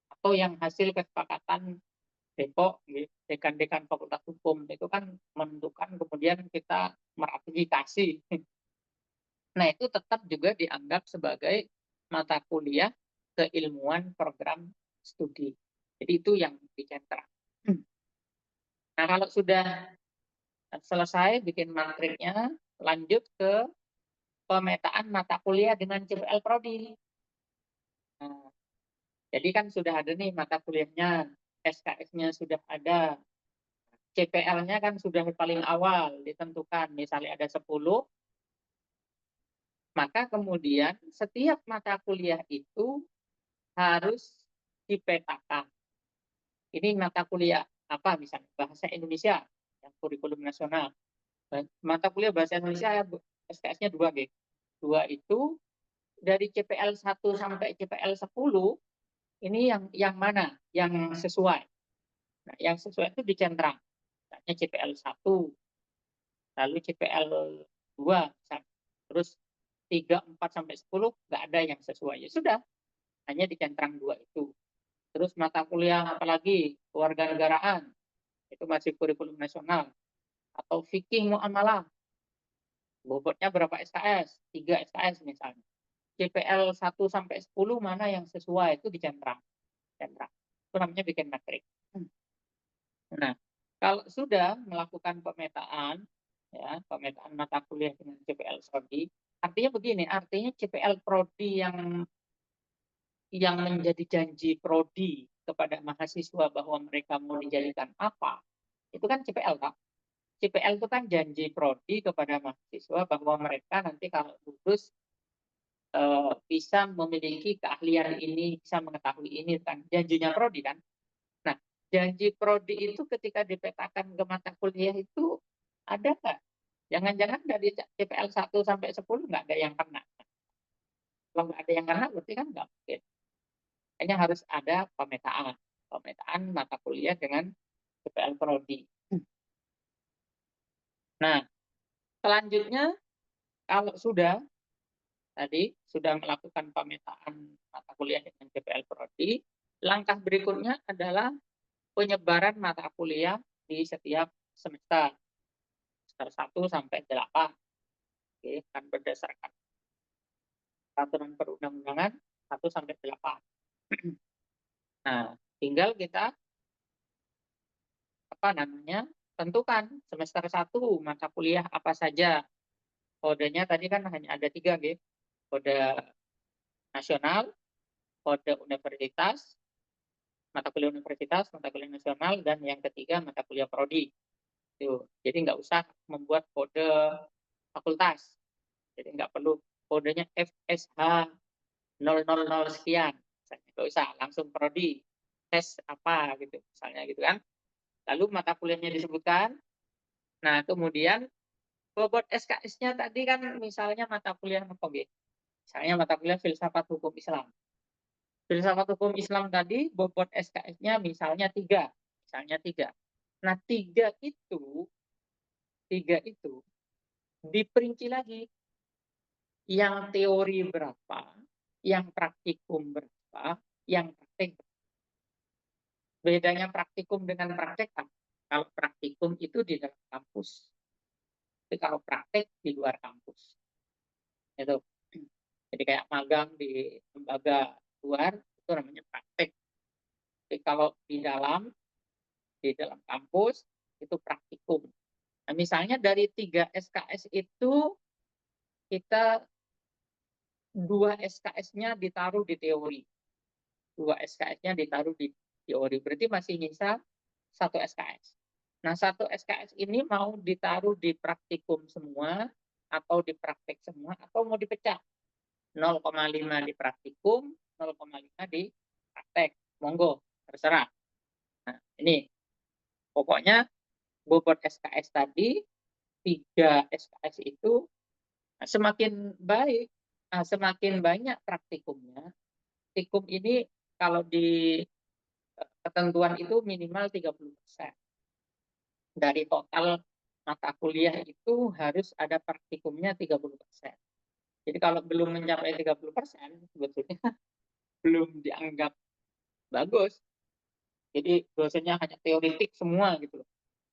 Atau yang hasil kesepakatan Depok, dekan-dekan Fakultas Hukum itu kan menentukan kemudian kita meratifikasi. Nah, itu tetap juga dianggap sebagai mata kuliah keilmuan program studi. Jadi itu yang dicentra. Nah, kalau sudah selesai bikin matriknya, lanjut ke pemetaan mata kuliah dengan CPL Prodi. Nah, jadi kan sudah ada nih mata kuliahnya, SKS-nya sudah ada, CPL-nya kan sudah paling awal ditentukan, misalnya ada 10, maka kemudian setiap mata kuliah itu harus dipetakan. Ini mata kuliah apa misalnya, bahasa Indonesia, yang kurikulum nasional. Mata kuliah bahasa Indonesia SKS-nya 2, 2 itu dari CPL 1 sampai CPL 10 ini yang mana yang sesuai. Nah, yang sesuai itu dicentrang. Misalnya CPL 1, lalu CPL 2, terus 3, 4 sampai 10 nggak ada yang sesuai. Ya sudah, hanya dicentrang 2 itu. Terus mata kuliah apalagi kewarganegaraan, itu masih kurikulum nasional, atau fikih muamalah, bobotnya berapa SKS? 3 SKS misalnya. CPL 1 sampai 10 mana yang sesuai itu dicentrang. Centrang. Itu namanya bikin matrik. Nah, kalau sudah melakukan pemetaan, ya, pemetaan mata kuliah dengan CPL prodi, artinya begini, artinya CPL prodi yang menjadi janji prodi kepada mahasiswa bahwa mereka mau dijadikan apa, itu kan CPL, Pak. CPL itu kan janji prodi kepada mahasiswa bahwa mereka nanti kalau lulus bisa memiliki keahlian ini, bisa mengetahui ini, kan janjinya prodi kan. Nah, janji prodi itu ketika dipetakan ke mata kuliah itu ada nggak? Jangan-jangan dari CPL 1 sampai 10 nggak ada yang kena. Kalau nggak ada yang kena berarti kan nggak mungkin. Hanya harus ada pemetaan. Pemetaan mata kuliah dengan CPL prodi. Nah, selanjutnya kalau tadi sudah melakukan pemetaan mata kuliah dengan CPL prodi, langkah berikutnya adalah penyebaran mata kuliah di setiap semester. Semester 1 sampai 8. Oke, kan berdasarkan peraturan perundang-undangan 1 sampai 8. Nah, tinggal kita tentukan semester 1 mata kuliah apa saja. Kodenya tadi kan hanya ada 3, gitu. Kode nasional, kode universitas, mata kuliah universitas, mata kuliah nasional, dan yang ketiga mata kuliah prodi. Jadi nggak usah membuat kode fakultas. Jadi nggak perlu kodenya FSH 000 sekian. Nggak usah, langsung prodi. Tes apa gitu, misalnya gitu kan. Lalu mata kuliahnya disebutkan. Nah, kemudian bobot SKS-nya tadi kan misalnya mata kuliah apa, misalnya mata kuliah filsafat hukum Islam. Filsafat hukum Islam tadi bobot SKS-nya misalnya 3. Misalnya 3. Nah, 3 itu diperinci lagi. Yang teori berapa, yang praktikum berapa, yang praktek. Bedanya praktikum dengan praktek kan? Kalau praktikum itu di dalam kampus. Tapi kalau praktek di luar kampus. Itu. Jadi kayak magang di lembaga luar itu namanya praktek. Tapi kalau di dalam kampus itu praktikum. Nah, misalnya dari 3 SKS itu kita 2 SKS-nya ditaruh di teori. 2 SKS-nya ditaruh di teori. Berarti masih nyisa 1 SKS. Nah, 1 SKS ini mau ditaruh di praktikum semua, atau di praktek semua, atau mau dipecah. 0,5 di praktikum, 0,5 di praktek. Monggo, terserah. Nah, ini pokoknya bobot SKS tadi, 3 SKS itu semakin baik, semakin banyak praktikumnya. Praktikum ini kalau di ketentuan itu minimal 30%. Dari total mata kuliah itu harus ada praktikumnya 30%. Jadi kalau belum mencapai 30%, sebetulnya belum dianggap bagus. Jadi dosennya hanya teoretik semua gitu loh.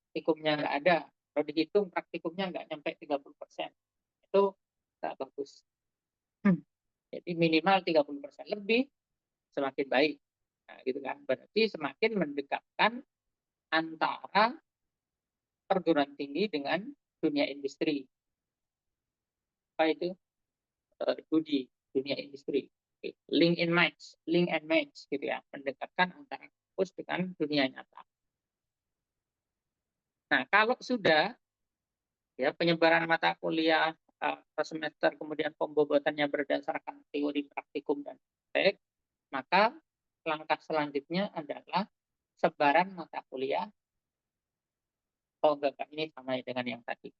Praktikumnya nggak ada. Kalau dihitung praktikumnya nggak nyampe 30%. Itu nggak bagus. Jadi minimal 30% lebih semakin baik. Nah, gitu kan. Berarti semakin mendekatkan antara perguruan tinggi dengan dunia industri. Apa itu? Dunia industri. Link and match gitu ya, mendekatkan antara kampus dengan dunia nyata. Nah, kalau sudah ya penyebaran mata kuliah per semester, kemudian pembobotannya berdasarkan teori, praktikum, dan praktek, maka langkah selanjutnya adalah sebaran mata kuliah. Oh enggak, ini sama dengan yang tadi.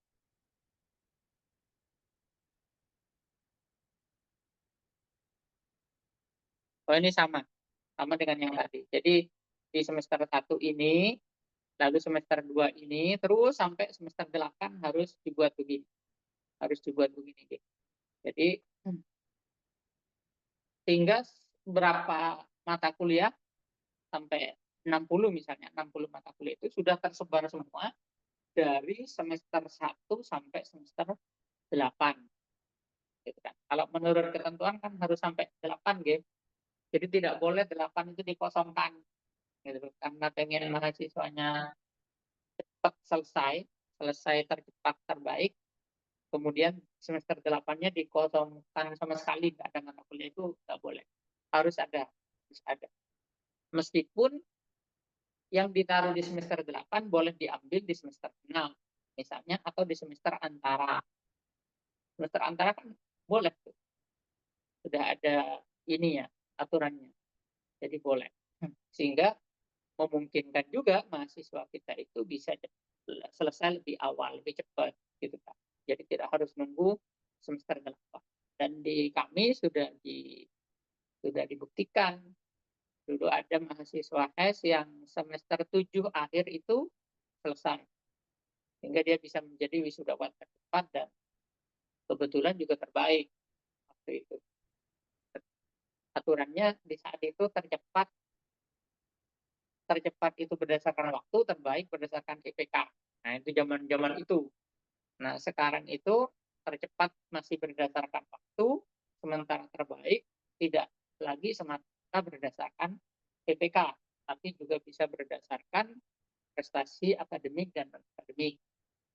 Oh ini sama dengan yang tadi. Jadi di semester 1 ini, lalu semester 2 ini, terus sampai semester 8 harus dibuat begini. Gitu. Jadi sehingga berapa mata kuliah sampai 60 misalnya, 60 mata kuliah itu sudah tersebar semua dari semester 1 sampai semester 8. Gitu kan. Kalau menurut ketentuan kan harus sampai 8 gitu. Jadi tidak boleh 8 itu dikosongkan gitu. Karena pengen mahasiswanya cepat selesai tercepat terbaik, kemudian semester 8-nya dikosongkan sama sekali, nggak ada mata kuliah, itu nggak boleh. Harus ada. Meskipun yang ditaruh di semester 8 boleh diambil di semester 6 misalnya, atau di semester antara. Semester antara kan boleh tuh. Sudah ada ini ya, aturannya. Jadi boleh. Sehingga memungkinkan juga mahasiswa kita itu bisa selesai lebih awal, lebih cepat gitu kan. Jadi tidak harus nunggu semester 8. Dan di kami sudah dibuktikan, dulu ada mahasiswa S yang semester 7 akhir itu selesai. Sehingga dia bisa menjadi wisudawan tercepat dan kebetulan juga terbaik waktu itu. Aturannya di saat itu tercepat itu berdasarkan waktu, terbaik berdasarkan IPK. Nah, itu zaman itu. Nah, sekarang itu tercepat masih berdasarkan waktu, sementara terbaik tidak lagi semata berdasarkan IPK, tapi juga bisa berdasarkan prestasi akademik dan non-akademik.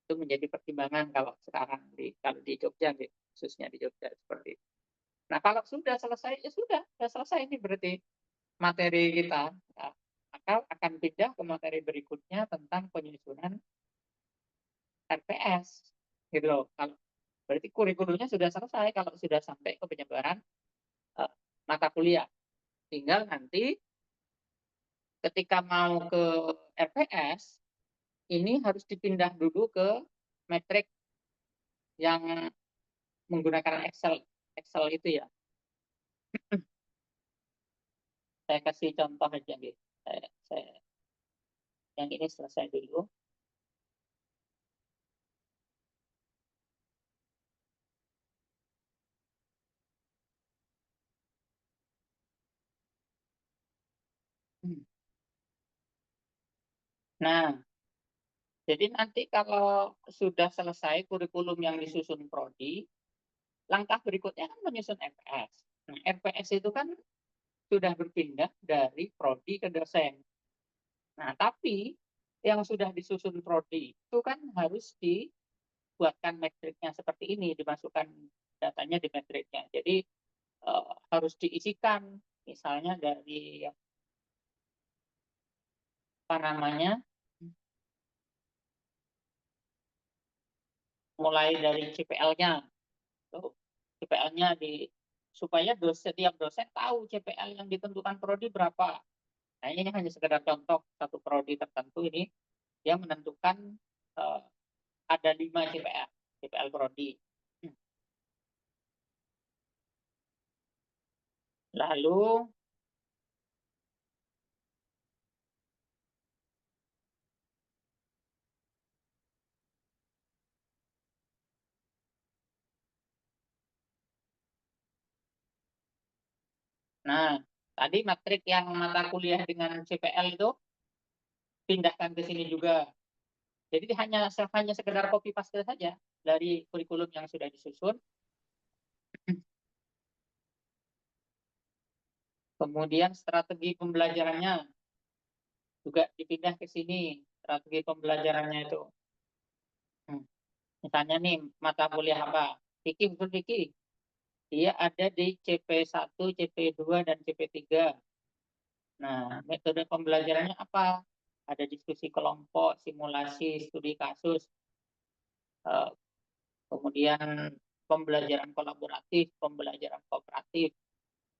Itu menjadi pertimbangan kalau sekarang kalau di Jogja, khususnya di Jogja seperti itu. Nah, kalau sudah selesai, ya sudah selesai ini berarti materi kita. Nah, maka akan pindah ke materi berikutnya tentang penyusunan RPS. Gitu loh. Kalau berarti kurikulumnya sudah selesai kalau sudah sampai ke penyebaran mata kuliah. Tinggal nanti ketika mau ke RPS, ini harus dipindah dulu ke metrik yang menggunakan Excel. Excel itu ya. Saya kasih contoh aja gitu. Yang ini selesai dulu. Nah, jadi nanti kalau sudah selesai kurikulum yang disusun prodi, langkah berikutnya kan menyusun RPS. Nah, RPS itu kan sudah berpindah dari prodi ke dosen. Nah, tapi yang sudah disusun prodi itu kan harus dibuatkan metriknya seperti ini, dimasukkan datanya di metriknya. Jadi harus diisikan misalnya dari apa namanya, mulai dari CPL-nya. CPL-nya supaya setiap dosen tahu CPL yang ditentukan prodi berapa. Nah, ini hanya sekedar contoh satu prodi tertentu ini yang menentukan ada 5 CPL prodi. Lalu nah, tadi matrik yang mata kuliah dengan CPL itu pindahkan ke sini juga. Jadi hanya sekedar copy paste saja dari kurikulum yang sudah disusun. Kemudian strategi pembelajarannya juga dipindah ke sini, strategi pembelajarannya itu. Misalnya nih, mata kuliah apa? Fikih, usul fikih. Dia ada di CP1, CP2, dan CP3. Nah, metode pembelajarannya apa? Ada diskusi kelompok, simulasi, studi kasus, kemudian pembelajaran kolaboratif, pembelajaran kooperatif.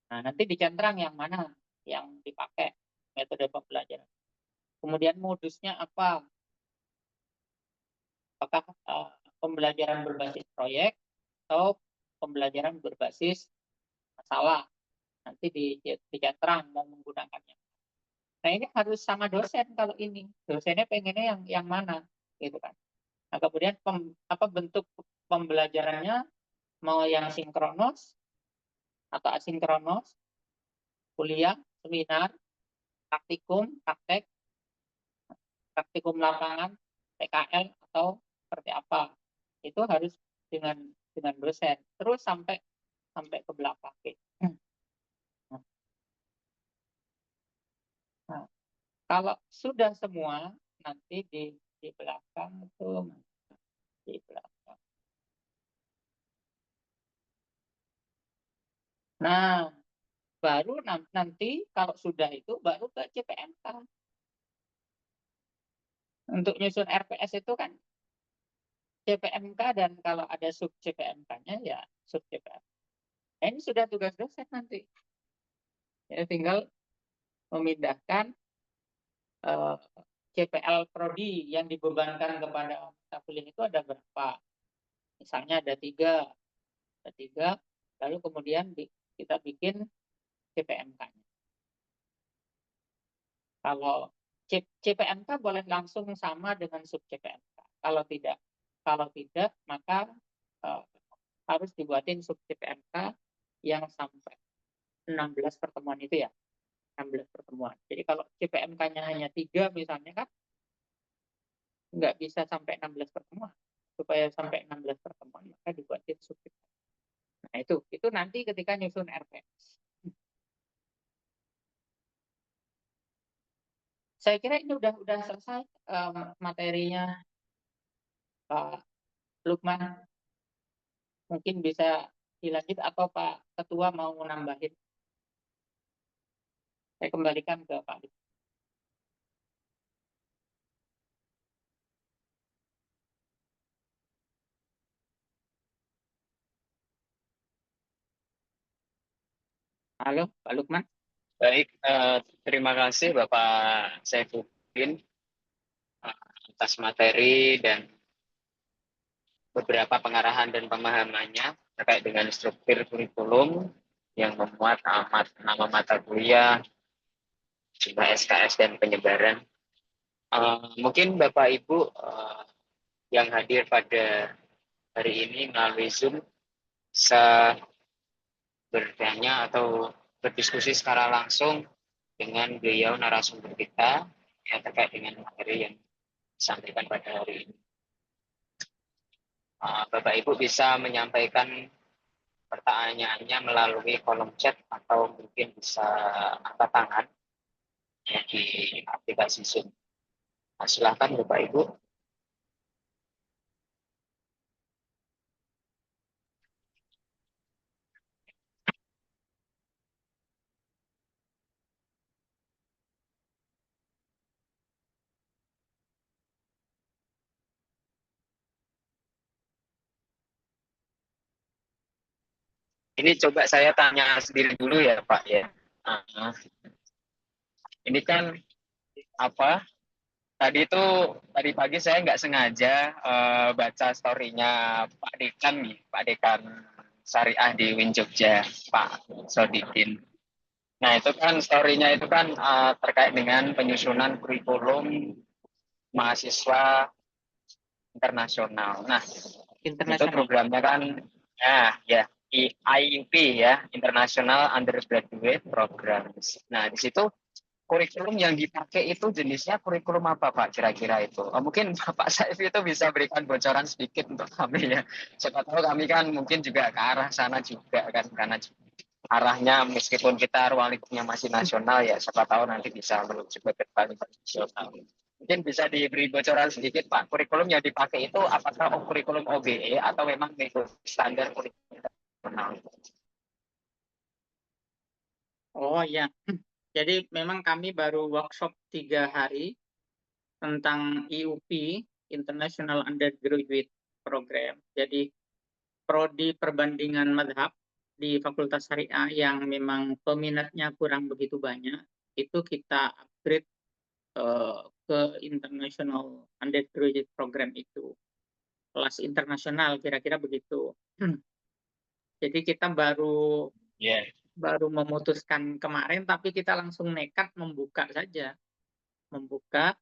Nah, nanti dicentrang yang mana yang dipakai metode pembelajaran. Kemudian modusnya apa? Apakah pembelajaran berbasis proyek atau pembelajaran berbasis masalah. nanti dicetram mau menggunakannya. Nah ini harus sama dosen kalau ini dosennya pengennya yang mana gitu kan. Nah kemudian bentuk pembelajarannya mau yang sinkronos atau asinkronos, kuliah, seminar, praktek lapangan, PKL atau seperti apa, itu harus dengan dosen terus sampai ke belakang. Nah, kalau sudah semua nanti di belakang itu di belakang. Nah, baru nanti kalau sudah itu baru ke CPMK. Untuk nyusun RPS itu kan CPMK dan kalau ada sub CPMK-nya ya sub CPMK. Nah, ini sudah tugas dosen nanti. Ya, tinggal memindahkan CPL Prodi yang dibebankan kepada mata kuliah itu ada berapa. Misalnya ada tiga, lalu kemudian kita bikin CPMK-nya. Kalau CPMK boleh langsung sama dengan sub CPMK. Kalau tidak maka harus dibuatin sub CPMK yang sampai 16 pertemuan itu ya. 16 pertemuan. Jadi kalau CPMK-nya hanya 3 misalnya kan nggak bisa sampai 16 pertemuan. Supaya sampai 16 pertemuan maka dibuatin sub CPMK. Nah itu nanti ketika nyusun RPS. Saya kira ini udah selesai materinya Pak Lukman. Mungkin bisa dilanjut atau Pak Ketua mau nambahin. Saya kembalikan ke Pak Lukman. Halo Pak Lukman. Baik, terima kasih Bapak Saifuddin atas materi dan beberapa pengarahan dan pemahamannya terkait dengan struktur kurikulum yang memuat nama mata kuliah, jumlah SKS dan penyebaran. Mungkin Bapak Ibu yang hadir pada hari ini melalui Zoom bisa bertanya atau berdiskusi secara langsung dengan beliau narasumber kita yang terkait dengan materi yang disampaikan pada hari ini. Bapak Ibu bisa menyampaikan pertanyaannya melalui kolom chat atau mungkin bisa angkat tangan ya, di aplikasi Zoom. Nah, silakan Bapak Ibu. Ini coba saya tanya sendiri dulu ya Pak ya. Ini kan apa? Tadi pagi saya nggak sengaja baca story-nya Pak Dekan nih, Pak Dekan Syariah di Win Jogja, Pak Sodikin. Nah itu kan story-nya itu kan terkait dengan penyusunan kurikulum mahasiswa internasional. Nah itu programnya kan ya IUP ya, International Undergraduate Programs. Nah di situ kurikulum yang dipakai itu jenisnya kurikulum apa Pak kira-kira itu? Mungkin Bapak Saif itu bisa berikan bocoran sedikit untuk kami ya. Siapa tahu kami kan mungkin juga ke arah sana juga kan, karena arahnya meskipun kita ruang lingkupnya masih nasional ya, siapa tahu nanti bisa menuju ke depan internasional. Mungkin bisa diberi bocoran sedikit Pak, kurikulum yang dipakai itu apakah kurikulum OBE atau memang standar kurikulum internasional? Oh ya, jadi memang kami baru workshop 3 hari tentang IUP, International Undergraduate Program. Jadi prodi perbandingan madhab di Fakultas Syariah yang memang peminatnya kurang begitu banyak, itu kita upgrade ke International Undergraduate Program itu. Kelas internasional kira-kira begitu. Jadi kita baru baru memutuskan kemarin, tapi kita langsung nekat membuka saja. Membuka,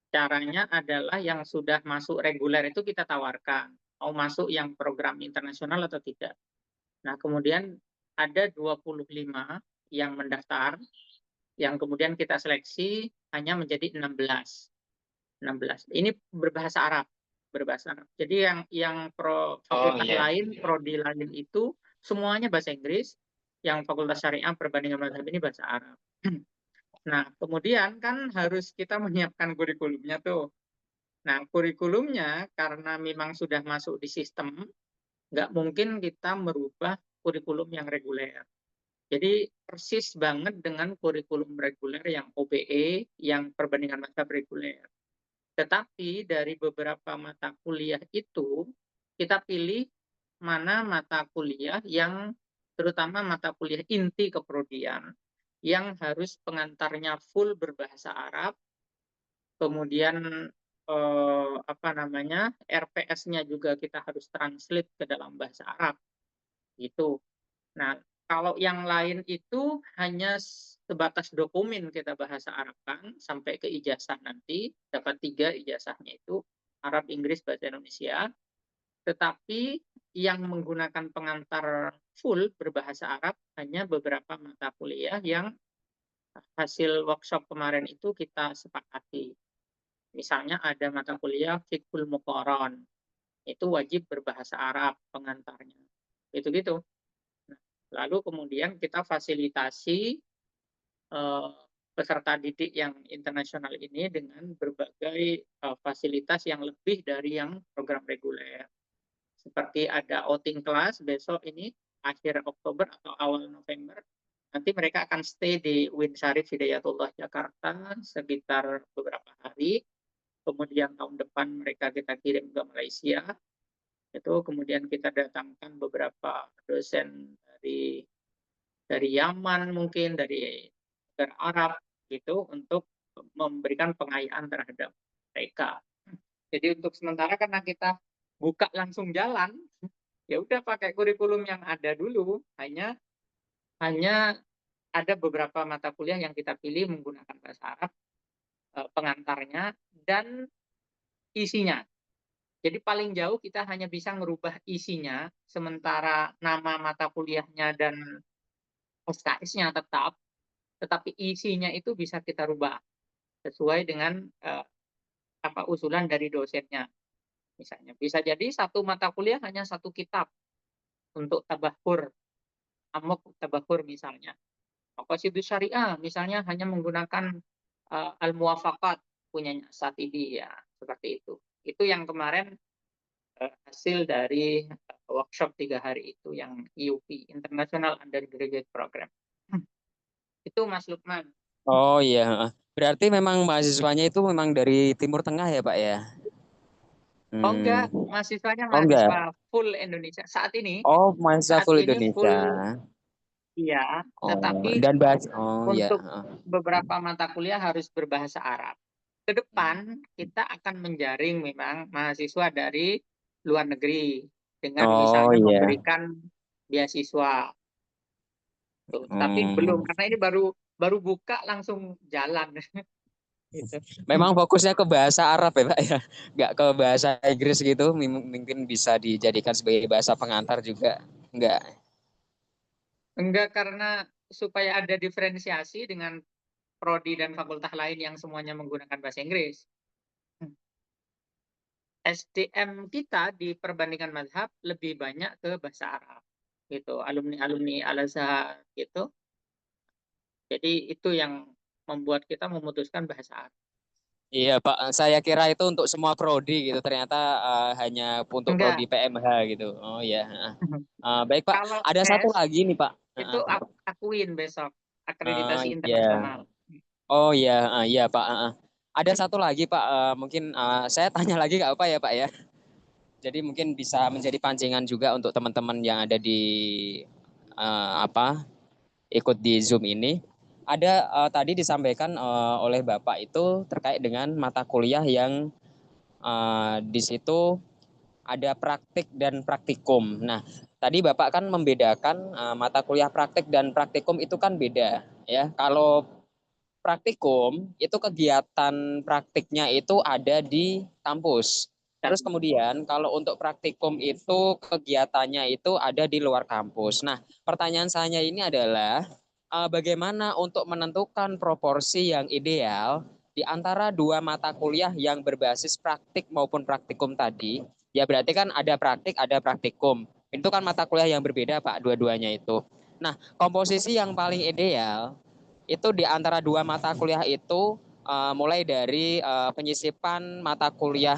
caranya adalah yang sudah masuk reguler itu kita tawarkan, mau masuk yang program internasional atau tidak. Nah, kemudian ada 25 yang mendaftar, yang kemudian kita seleksi hanya menjadi 16. Ini berbahasa Arab, berbahasa Arab. Jadi yang fakultas iya. lain, prodi lain itu semuanya bahasa Inggris, yang fakultas syariah perbandingan mazhab ini bahasa Arab. Nah, kemudian kan harus kita menyiapkan kurikulumnya tuh. Nah, kurikulumnya karena memang sudah masuk di sistem, nggak mungkin kita merubah kurikulum yang reguler. Jadi persis banget dengan kurikulum reguler yang OBE, yang perbandingan mazhab reguler. Tetapi dari beberapa mata kuliah itu, kita pilih mana mata kuliah yang, terutama mata kuliah inti keprodian, yang harus pengantarnya full berbahasa Arab, kemudian RPS-nya juga kita harus translate ke dalam bahasa Arab, gitu. Nah, kalau yang lain itu hanya sebatas dokumen kita bahasa Arabkan sampai ke ijazah nanti, dapat 3 ijazahnya itu Arab, Inggris, bahasa Indonesia. Tetapi yang menggunakan pengantar full berbahasa Arab hanya beberapa mata kuliah yang hasil workshop kemarin itu kita sepakati. Misalnya ada mata kuliah Fiqhul Muqaran, itu wajib berbahasa Arab pengantarnya. Itu-gitu. Lalu kemudian kita fasilitasi peserta didik yang internasional ini dengan berbagai fasilitas yang lebih dari yang program reguler. Seperti ada outing class besok ini, akhir Oktober atau awal November. Nanti mereka akan stay di Winsarif Hidayatullah Jakarta sekitar beberapa hari. Kemudian tahun depan mereka kita kirim ke Malaysia. Itu kemudian kita datangkan beberapa dosen dari Yaman mungkin, dari negara Arab gitu, untuk memberikan pengayaan terhadap mereka. Jadi untuk sementara karena kita buka langsung jalan, ya udah pakai kurikulum yang ada dulu, hanya ada beberapa mata kuliah yang kita pilih menggunakan bahasa Arab, pengantarnya dan isinya. Jadi paling jauh kita hanya bisa merubah isinya, sementara nama mata kuliahnya dan SKS-nya tetap, tetapi isinya itu bisa kita rubah sesuai dengan usulan dari dosennya. Misalnya bisa jadi satu mata kuliah hanya satu kitab untuk tabahur, amok tabahur misalnya. Maqasidus Syariah misalnya hanya menggunakan Al-Muwafaqat punyanya Satibi, ya seperti itu. Itu yang kemarin hasil dari workshop 3 hari itu yang IUP, International Undergraduate Program. Itu Mas Lukman. Oh iya, berarti memang mahasiswanya itu memang dari Timur Tengah ya Pak ya? Oh enggak, mahasiswanya Oh enggak. mahasiswa full Indonesia saat ini. Oh, mahasiswa Saat full ini full, Indonesia. iya, Oh, tetapi dan ya. untuk beberapa mata kuliah harus berbahasa Arab. Ke depan kita akan menjaring memang mahasiswa dari luar negeri dengan Oh misalnya iya. memberikan beasiswa. Tuh, tapi belum, karena ini baru buka langsung jalan. Gitu. Memang fokusnya ke bahasa Arab ya Pak ya, nggak ke bahasa Inggris gitu, mungkin bisa dijadikan sebagai bahasa pengantar juga, enggak? Enggak, karena supaya ada diferensiasi dengan prodi dan fakultas lain yang semuanya menggunakan bahasa Inggris. SDM kita di perbandingan mazhab lebih banyak ke bahasa Arab, gitu, alumni-alumni Al-Azhar gitu. Jadi itu yang membuat kita memutuskan bahasa Arab. Iya Pak, saya kira itu untuk semua prodi gitu, ternyata hanya untuk prodi Enggak. PMH gitu. Oh iya. Baik Pak, Kalau ada satu tes lagi nih Pak. itu akuin besok akreditasi Iya. internasional. Oh iya, iya Pak. Ada satu lagi Pak, mungkin saya tanya lagi nggak apa ya Pak ya. Jadi mungkin bisa menjadi pancingan juga untuk teman-teman yang ada di ikut di Zoom ini. Ada tadi disampaikan oleh Bapak itu terkait dengan mata kuliah yang di situ ada praktik dan praktikum. Nah, tadi Bapak kan membedakan mata kuliah praktik dan praktikum itu kan beda ya. Kalau praktikum itu kegiatan praktiknya itu ada di kampus. Terus kemudian kalau untuk praktikum itu kegiatannya itu ada di luar kampus. Nah, pertanyaan saya ini adalah bagaimana untuk menentukan proporsi yang ideal di antara dua mata kuliah yang berbasis praktik maupun praktikum tadi. Ya berarti kan ada praktik, ada praktikum. Itu kan mata kuliah yang berbeda, Pak, dua-duanya itu. Nah, komposisi yang paling ideal itu di antara dua mata kuliah itu mulai dari penyisipan mata kuliah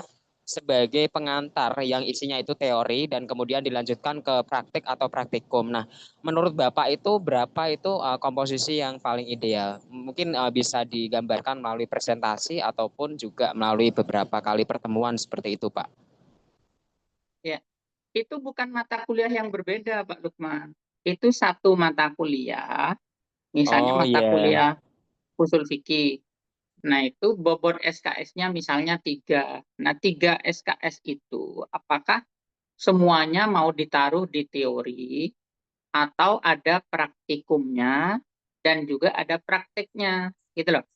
sebagai pengantar yang isinya itu teori dan kemudian dilanjutkan ke praktik atau praktikum. Nah, menurut Bapak itu berapa itu komposisi yang paling ideal? Mungkin bisa digambarkan melalui presentasi ataupun juga melalui beberapa kali pertemuan seperti itu, Pak. Ya, itu bukan mata kuliah yang berbeda, Pak Lukman. Itu satu mata kuliah, misalnya Oh mata iya. kuliah usul fikih. Nah, itu bobot SKS-nya misalnya 3. Nah, 3 SKS itu apakah semuanya mau ditaruh di teori atau ada praktikumnya dan juga ada prakteknya, gitu loh.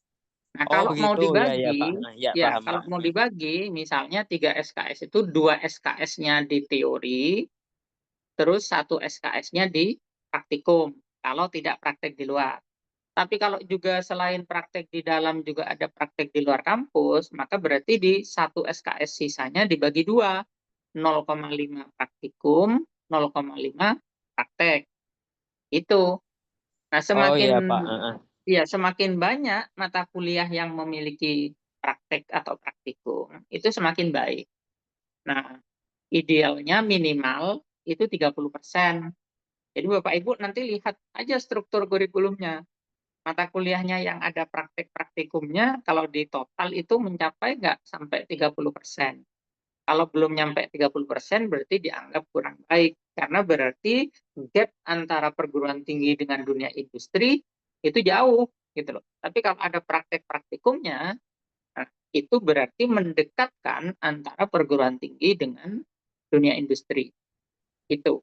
Nah, Oh kalau mau begitu ya ya Pak. dibagi, Ya ya paham Pak. kalau mau dibagi, misalnya 3 SKS itu 2 SKS-nya di teori, terus 1 SKS-nya di praktikum, kalau tidak praktek di luar. Tapi kalau juga selain praktek di dalam juga ada praktek di luar kampus, maka berarti di 1 SKS sisanya dibagi 2, 0,5 praktikum, 0,5 praktek. Itu. Nah, Oh semakin iya Pak. ya semakin banyak mata kuliah yang memiliki praktek atau praktikum, itu semakin baik. Nah, idealnya minimal itu 30%. Jadi Bapak Ibu nanti lihat aja struktur kurikulumnya. Mata kuliahnya yang ada praktek praktikumnya kalau di total itu mencapai nggak sampai 30%. Kalau belum nyampe 30% berarti dianggap kurang baik. Karena berarti gap antara perguruan tinggi dengan dunia industri itu jauh gitu loh. Tapi kalau ada praktek praktikumnya, nah, itu berarti mendekatkan antara perguruan tinggi dengan dunia industri. Itu.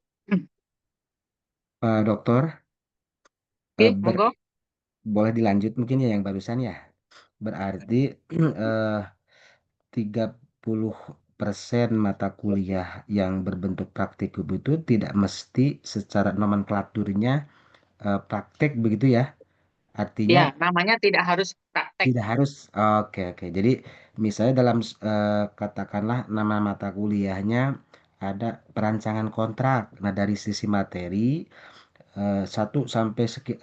Pak Dokter, Oke, monggo. boleh dilanjut mungkin ya yang barusan ya. Berarti 30% mata kuliah yang berbentuk praktikum itu tidak mesti secara nomenklaturnya praktek begitu ya. Artinya Ya, namanya tidak harus praktek. tidak harus. Oke, oke. Jadi misalnya dalam katakanlah nama mata kuliahnya ada perancangan kontrak. Nah, dari sisi materi 1 sampai 5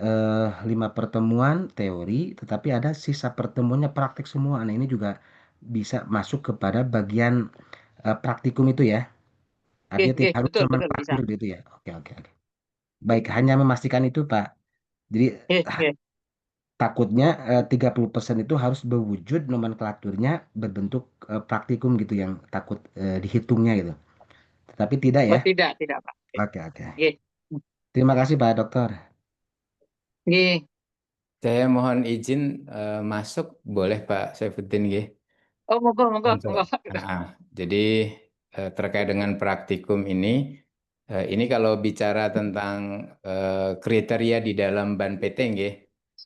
pertemuan teori, tetapi ada sisa pertemuannya praktik semua. Nah, ini juga bisa masuk kepada bagian praktikum itu ya. Artinya tidak harus Betul, betul bisa. nomenklatur gitu ya. Oke, oke, oke. Baik, hanya memastikan itu, Pak. Jadi takutnya 30% itu harus berwujud nomenklaturnya berbentuk praktikum gitu yang takut dihitungnya gitu. Tetapi tidak ya. Oh, tidak, Pak. Oke, oke. Oke. Terima kasih Pak Dokter. Oke. Saya mohon izin masuk, boleh Pak Saifuddin nggih? Oh, monggo, monggo, Untuk, monggo. jadi terkait dengan praktikum ini kalau bicara tentang kriteria di dalam BAN PT nggih.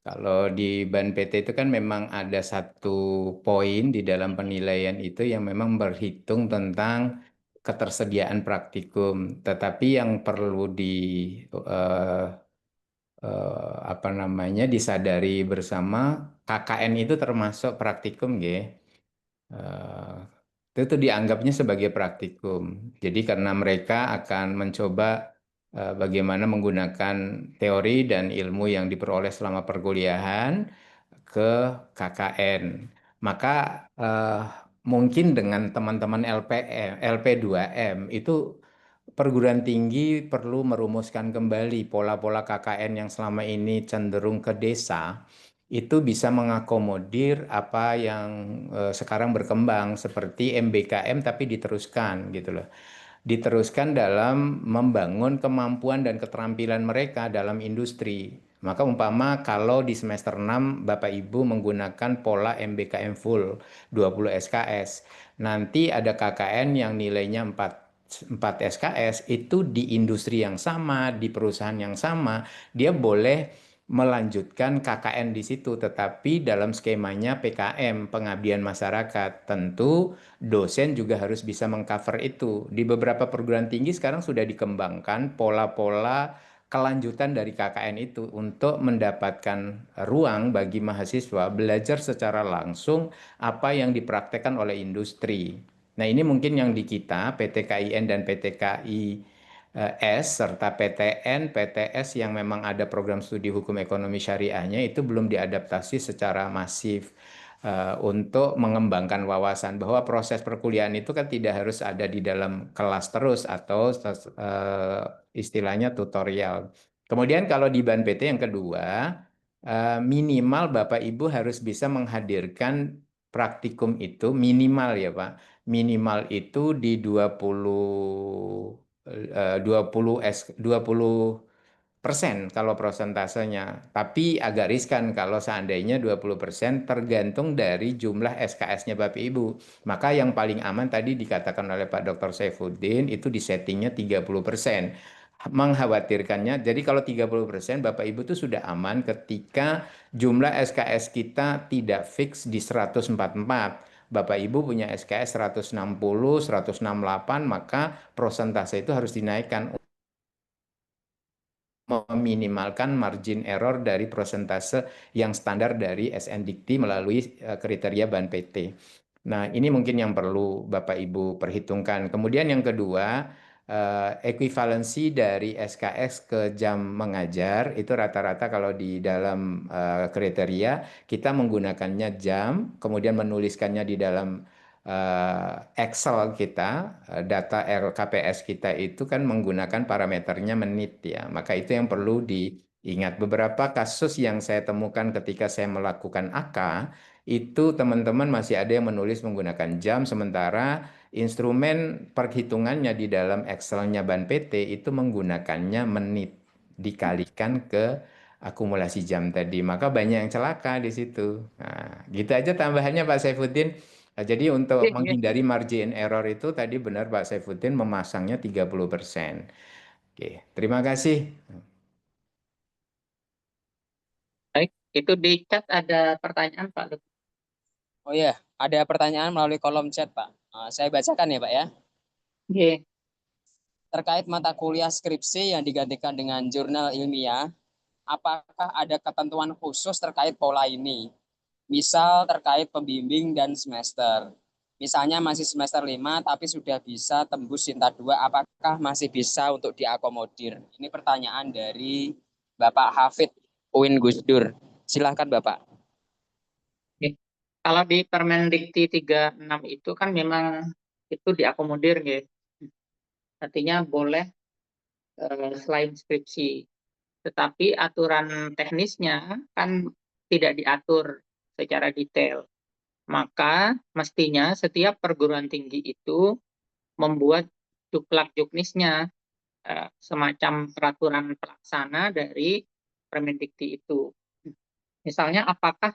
Kalau di BAN PT itu kan memang ada satu poin di dalam penilaian itu yang memang berhitung tentang ketersediaan praktikum. Tetapi yang perlu eh, apa namanya disadari bersama, KKN itu termasuk praktikum nggih. Itu dianggapnya sebagai praktikum. Jadi karena mereka akan mencoba bagaimana menggunakan teori dan ilmu yang diperoleh selama perkuliahan ke KKN. Maka mungkin dengan teman-teman LPM, LP2M itu perguruan tinggi perlu merumuskan kembali pola-pola KKN yang selama ini cenderung ke desa, itu bisa mengakomodir apa yang sekarang berkembang seperti MBKM tapi diteruskan gitu loh. Diteruskan dalam membangun kemampuan dan keterampilan mereka dalam industri. Maka umpama kalau di semester 6 Bapak Ibu menggunakan pola MBKM full 20 SKS, nanti ada KKN yang nilainya 4. 4 SKS itu di industri yang sama, di perusahaan yang sama, dia boleh melanjutkan KKN di situ, tetapi dalam skemanya PKM, pengabdian masyarakat. Tentu dosen juga harus bisa mengcover itu. Di beberapa perguruan tinggi sekarang sudah dikembangkan pola-pola kelanjutan dari KKN itu untuk mendapatkan ruang bagi mahasiswa belajar secara langsung apa yang dipraktekkan oleh industri. Nah, ini mungkin yang di kita, PT KIN dan PT KIS, serta PTN, PTS yang memang ada program studi hukum ekonomi syariahnya, itu belum diadaptasi secara masif untuk mengembangkan wawasan bahwa proses perkuliahan itu kan tidak harus ada di dalam kelas terus atau istilahnya tutorial. Kemudian kalau di BAN PT yang kedua, minimal Bapak Ibu harus bisa menghadirkan praktikum itu minimal ya Pak. Minimal itu di 20% kalau prosentasenya. Tapi agak riskan kalau seandainya 20% tergantung dari jumlah SKS-nya Bapak Ibu. Maka yang paling aman tadi dikatakan oleh Pak Dr. Saifuddin itu disettingnya 30%. Mengkhawatirkannya, jadi kalau 30% Bapak Ibu itu sudah aman ketika jumlah SKS kita tidak fix di 144. Bapak Ibu punya SKS 160, 168, maka persentase itu harus dinaikkan meminimalkan margin error dari persentase yang standar dari SNDikti melalui kriteria BAN PT. Nah, ini mungkin yang perlu Bapak Ibu perhitungkan. Kemudian yang kedua, ekuivalensi dari SKS ke jam mengajar itu rata-rata kalau di dalam kriteria kita menggunakannya jam, kemudian menuliskannya di dalam Excel kita, data RKPS kita itu kan menggunakan parameternya menit ya. Maka itu yang perlu diingat. Beberapa kasus yang saya temukan ketika saya melakukan AK, itu teman-teman masih ada yang menulis menggunakan jam, sementara instrumen perhitungannya di dalam Excel-nya BAN PT itu menggunakannya menit dikalikan ke akumulasi jam tadi. Maka banyak yang celaka di situ. Nah, gitu aja tambahannya Pak Saifuddin. Nah, jadi untuk menghindari margin error itu tadi benar Pak Saifuddin memasangnya 30%. Oke, terima kasih. Baik, itu di chat ada pertanyaan Pak Lutfi. Oh iya, ada pertanyaan melalui kolom chat Pak. Saya bacakan ya Pak ya. Oke. Terkait mata kuliah skripsi yang digantikan dengan jurnal ilmiah, apakah ada ketentuan khusus terkait pola ini? Misal terkait pembimbing dan semester. Misalnya masih semester 5 tapi sudah bisa tembus Sinta 2, apakah masih bisa untuk diakomodir? Ini pertanyaan dari Bapak Hafid Uin Gusdur. Silahkan Bapak. Oke. Kalau di Permendikti 36 itu kan memang itu diakomodir ya. Artinya boleh selain skripsi. Tetapi aturan teknisnya kan tidak diatur secara detail. Maka mestinya setiap perguruan tinggi itu membuat juklak juknisnya, semacam peraturan pelaksana dari Permendikti itu. Misalnya apakah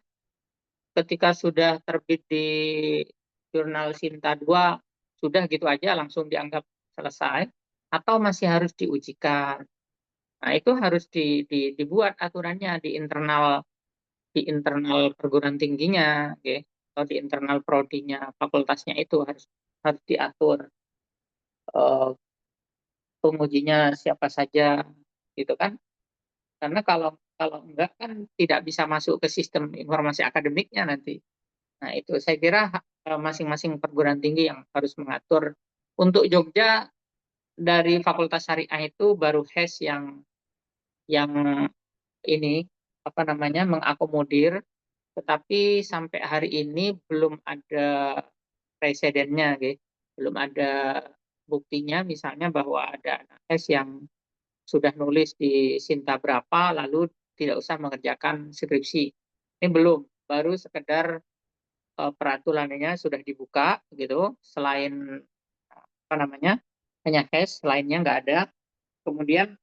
ketika sudah terbit di jurnal Sinta 2 sudah gitu aja langsung dianggap selesai atau masih harus diujikan. Nah, itu harus dibuat aturannya di internal perguruan tingginya, okay? Atau di internal prodinya, fakultasnya itu harus diatur pengujinya siapa saja, gitu kan? Karena kalau kalau enggak kan tidak bisa masuk ke sistem informasi akademiknya nanti. Nah, itu saya kira masing-masing perguruan tinggi yang harus mengatur. Untuk Jogja dari Fakultas Syariah itu baru HES yang ini apa namanya mengakomodir, tetapi sampai hari ini belum ada presidennya, gitu. Belum ada buktinya misalnya bahwa ada anak HES yang sudah nulis di Sinta berapa lalu tidak usah mengerjakan skripsi. Ini belum, baru sekedar peraturannya sudah dibuka gitu, selain apa namanya hanya HES, lainnya nggak ada. Kemudian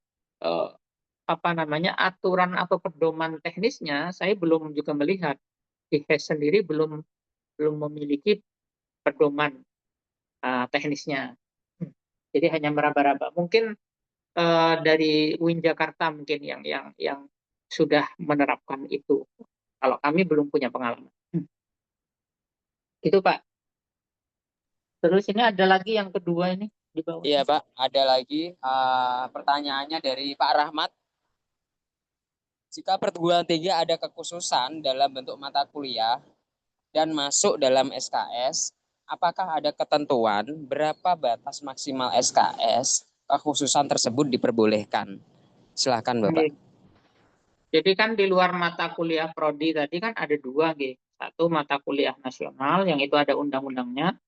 apa namanya aturan atau pedoman teknisnya saya belum juga melihat. Di HES sendiri belum memiliki pedoman teknisnya. Jadi hanya meraba-raba. Mungkin dari UIN Jakarta mungkin yang sudah menerapkan itu. Kalau kami belum punya pengalaman. Gitu Pak. Terus ini ada lagi yang kedua ini di bawah. Iya Pak, ada lagi pertanyaannya dari Pak Rahmat. Jika perguruan tinggi ada kekhususan dalam bentuk mata kuliah dan masuk dalam SKS, apakah ada ketentuan berapa batas maksimal SKS kekhususan tersebut diperbolehkan? Silahkan Bapak. Jadi kan di luar mata kuliah prodi tadi kan ada dua, G. Satu mata kuliah nasional yang itu ada undang-undangnya,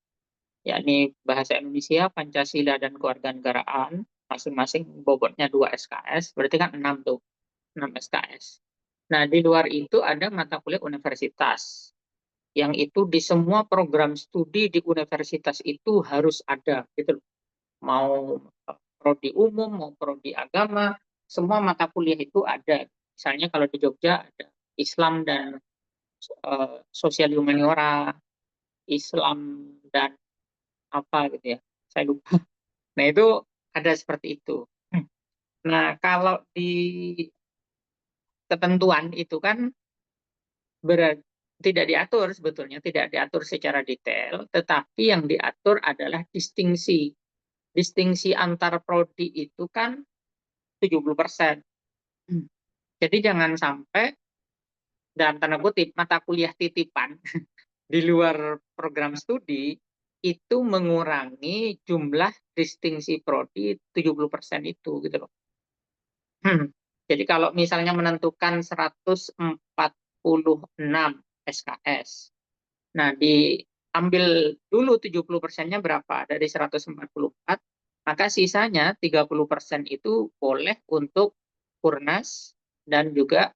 yakni Bahasa Indonesia, Pancasila, dan Kewarganegaraan, masing-masing bobotnya 2 SKS, berarti kan 6 tuh, 6 SKS. Nah, di luar itu ada mata kuliah universitas, yang itu di semua program studi di universitas itu harus ada, gitu. Mau prodi umum, mau prodi agama, semua mata kuliah itu ada. Misalnya kalau di Jogja ada Islam dan sosial humaniora, Islam dan apa gitu ya, saya lupa. Nah itu ada seperti itu. Nah kalau di ketentuan itu kan tidak diatur sebetulnya, tidak diatur secara detail, tetapi yang diatur adalah distingsi. Distingsi antar prodi itu kan 70%. Jadi jangan sampai dalam tanda kutip mata kuliah titipan di luar program studi itu mengurangi jumlah distingsi prodi 70% itu gitu loh. Jadi kalau misalnya menentukan 146 SKS. Nah, diambil dulu 70%-nya berapa dari 144, maka sisanya 30% itu boleh untuk Purnas dan juga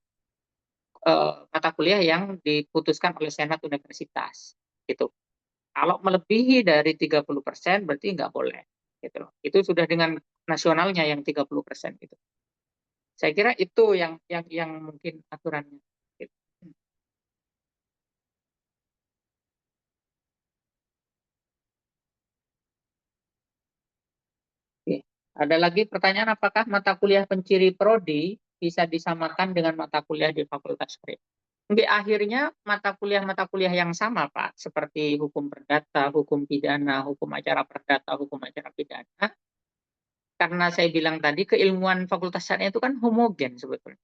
mata kuliah yang diputuskan oleh Senat Universitas. Gitu. Kalau melebihi dari 30% berarti nggak boleh. Gitu. Itu sudah dengan nasionalnya yang 30% itu. Saya kira itu yang mungkin aturannya. Gitu. Oke. Ada lagi pertanyaan, apakah mata kuliah penciri prodi bisa disamakan dengan mata kuliah di Fakultas Syariah? Di akhirnya mata kuliah yang sama, Pak, seperti hukum perdata, hukum pidana, hukum acara perdata, hukum acara pidana. Karena saya bilang tadi keilmuan Fakultas Syariah itu kan homogen sebetulnya.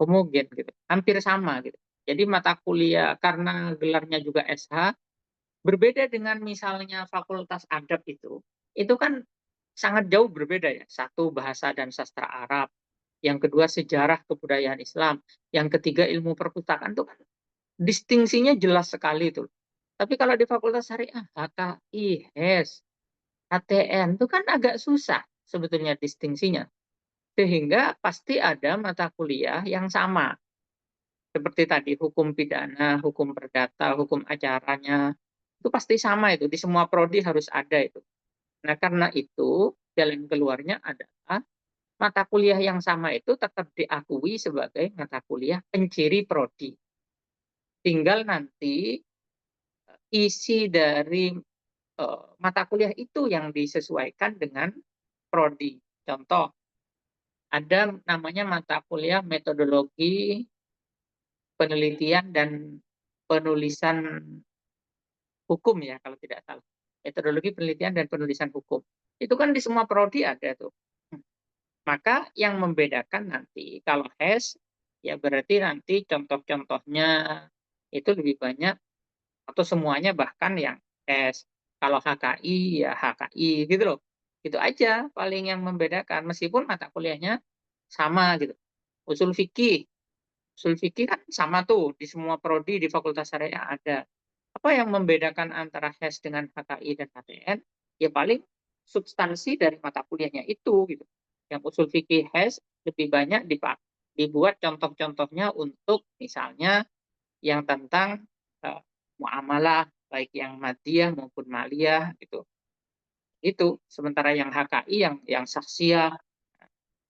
Homogen gitu, hampir sama gitu. Jadi mata kuliah karena gelarnya juga SH, berbeda dengan misalnya Fakultas Adab itu kan sangat jauh berbeda ya. Satu bahasa dan sastra Arab, yang kedua sejarah kebudayaan Islam, yang ketiga ilmu perpustakaan itu kan distingsinya jelas sekali itu. Tapi kalau di Fakultas Syariah, HKI, HES, HTN itu kan agak susah sebetulnya distingsinya. Sehingga pasti ada mata kuliah yang sama. Seperti tadi hukum pidana, hukum perdata, hukum acaranya, itu pasti sama itu. Di semua prodi harus ada itu. Nah karena itu jalan keluarnya adalah mata kuliah yang sama itu tetap diakui sebagai mata kuliah penciri prodi. Tinggal nanti isi dari mata kuliah itu yang disesuaikan dengan prodi. Contoh, ada namanya mata kuliah metodologi penelitian dan penulisan hukum ya kalau tidak salah. Metodologi penelitian dan penulisan hukum. Itu kan di semua prodi ada tuh. Maka yang membedakan nanti kalau HES ya berarti nanti contoh-contohnya itu lebih banyak atau semuanya bahkan yang HES. Kalau HKI ya HKI gitu loh. Itu aja paling yang membedakan meskipun mata kuliahnya sama gitu. Usul fikih. Usul fikih kan sama tuh di semua prodi di Fakultas Syariah ada. Apa yang membedakan antara HES dengan HKI dan HTN? Ya paling substansi dari mata kuliahnya itu gitu. Yang usul fikih HES lebih banyak dibuat contoh-contohnya untuk misalnya yang tentang muamalah baik yang madiyah maupun maliyah gitu. Itu sementara yang HKI yang saksiah,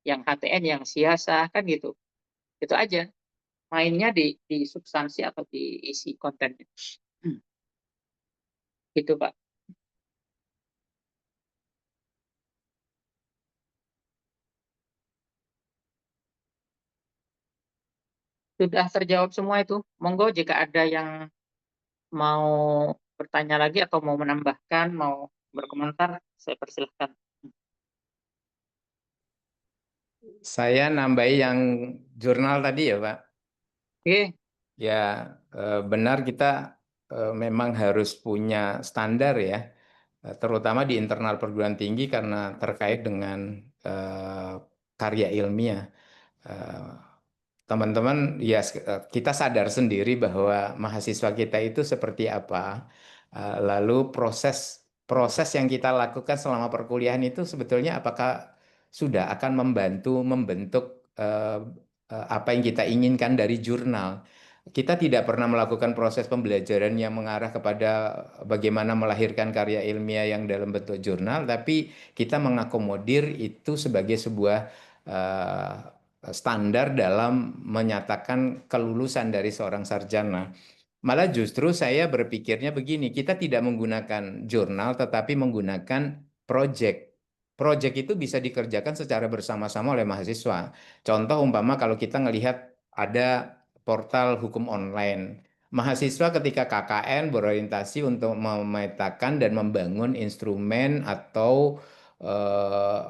yang HTN yang siasah kan gitu. Itu aja. Mainnya di substansi atau di isi kontennya. Gitu, Pak. Sudah terjawab semua itu. Monggo jika ada yang mau bertanya lagi atau mau menambahkan, mau berkomentar, saya persilahkan. Saya nambahi yang jurnal tadi ya Pak. Oke, Ya, benar kita memang harus punya standar ya, terutama di internal perguruan tinggi karena terkait dengan karya ilmiah. Eh, Teman-teman, ya kita sadar sendiri bahwa mahasiswa kita itu seperti apa. Lalu proses yang kita lakukan selama perkuliahan itu sebetulnya apakah sudah akan membantu membentuk apa yang kita inginkan dari jurnal. Kita tidak pernah melakukan proses pembelajaran yang mengarah kepada bagaimana melahirkan karya ilmiah yang dalam bentuk jurnal, tapi kita mengakomodir itu sebagai sebuah eh, standar dalam menyatakan kelulusan dari seorang sarjana. Malah justru saya berpikirnya begini, kita tidak menggunakan jurnal tetapi menggunakan project. Project itu bisa dikerjakan secara bersama-sama oleh mahasiswa. Contoh umpama kalau kita melihat ada portal hukum online. Mahasiswa ketika KKN berorientasi untuk memetakan dan membangun instrumen atau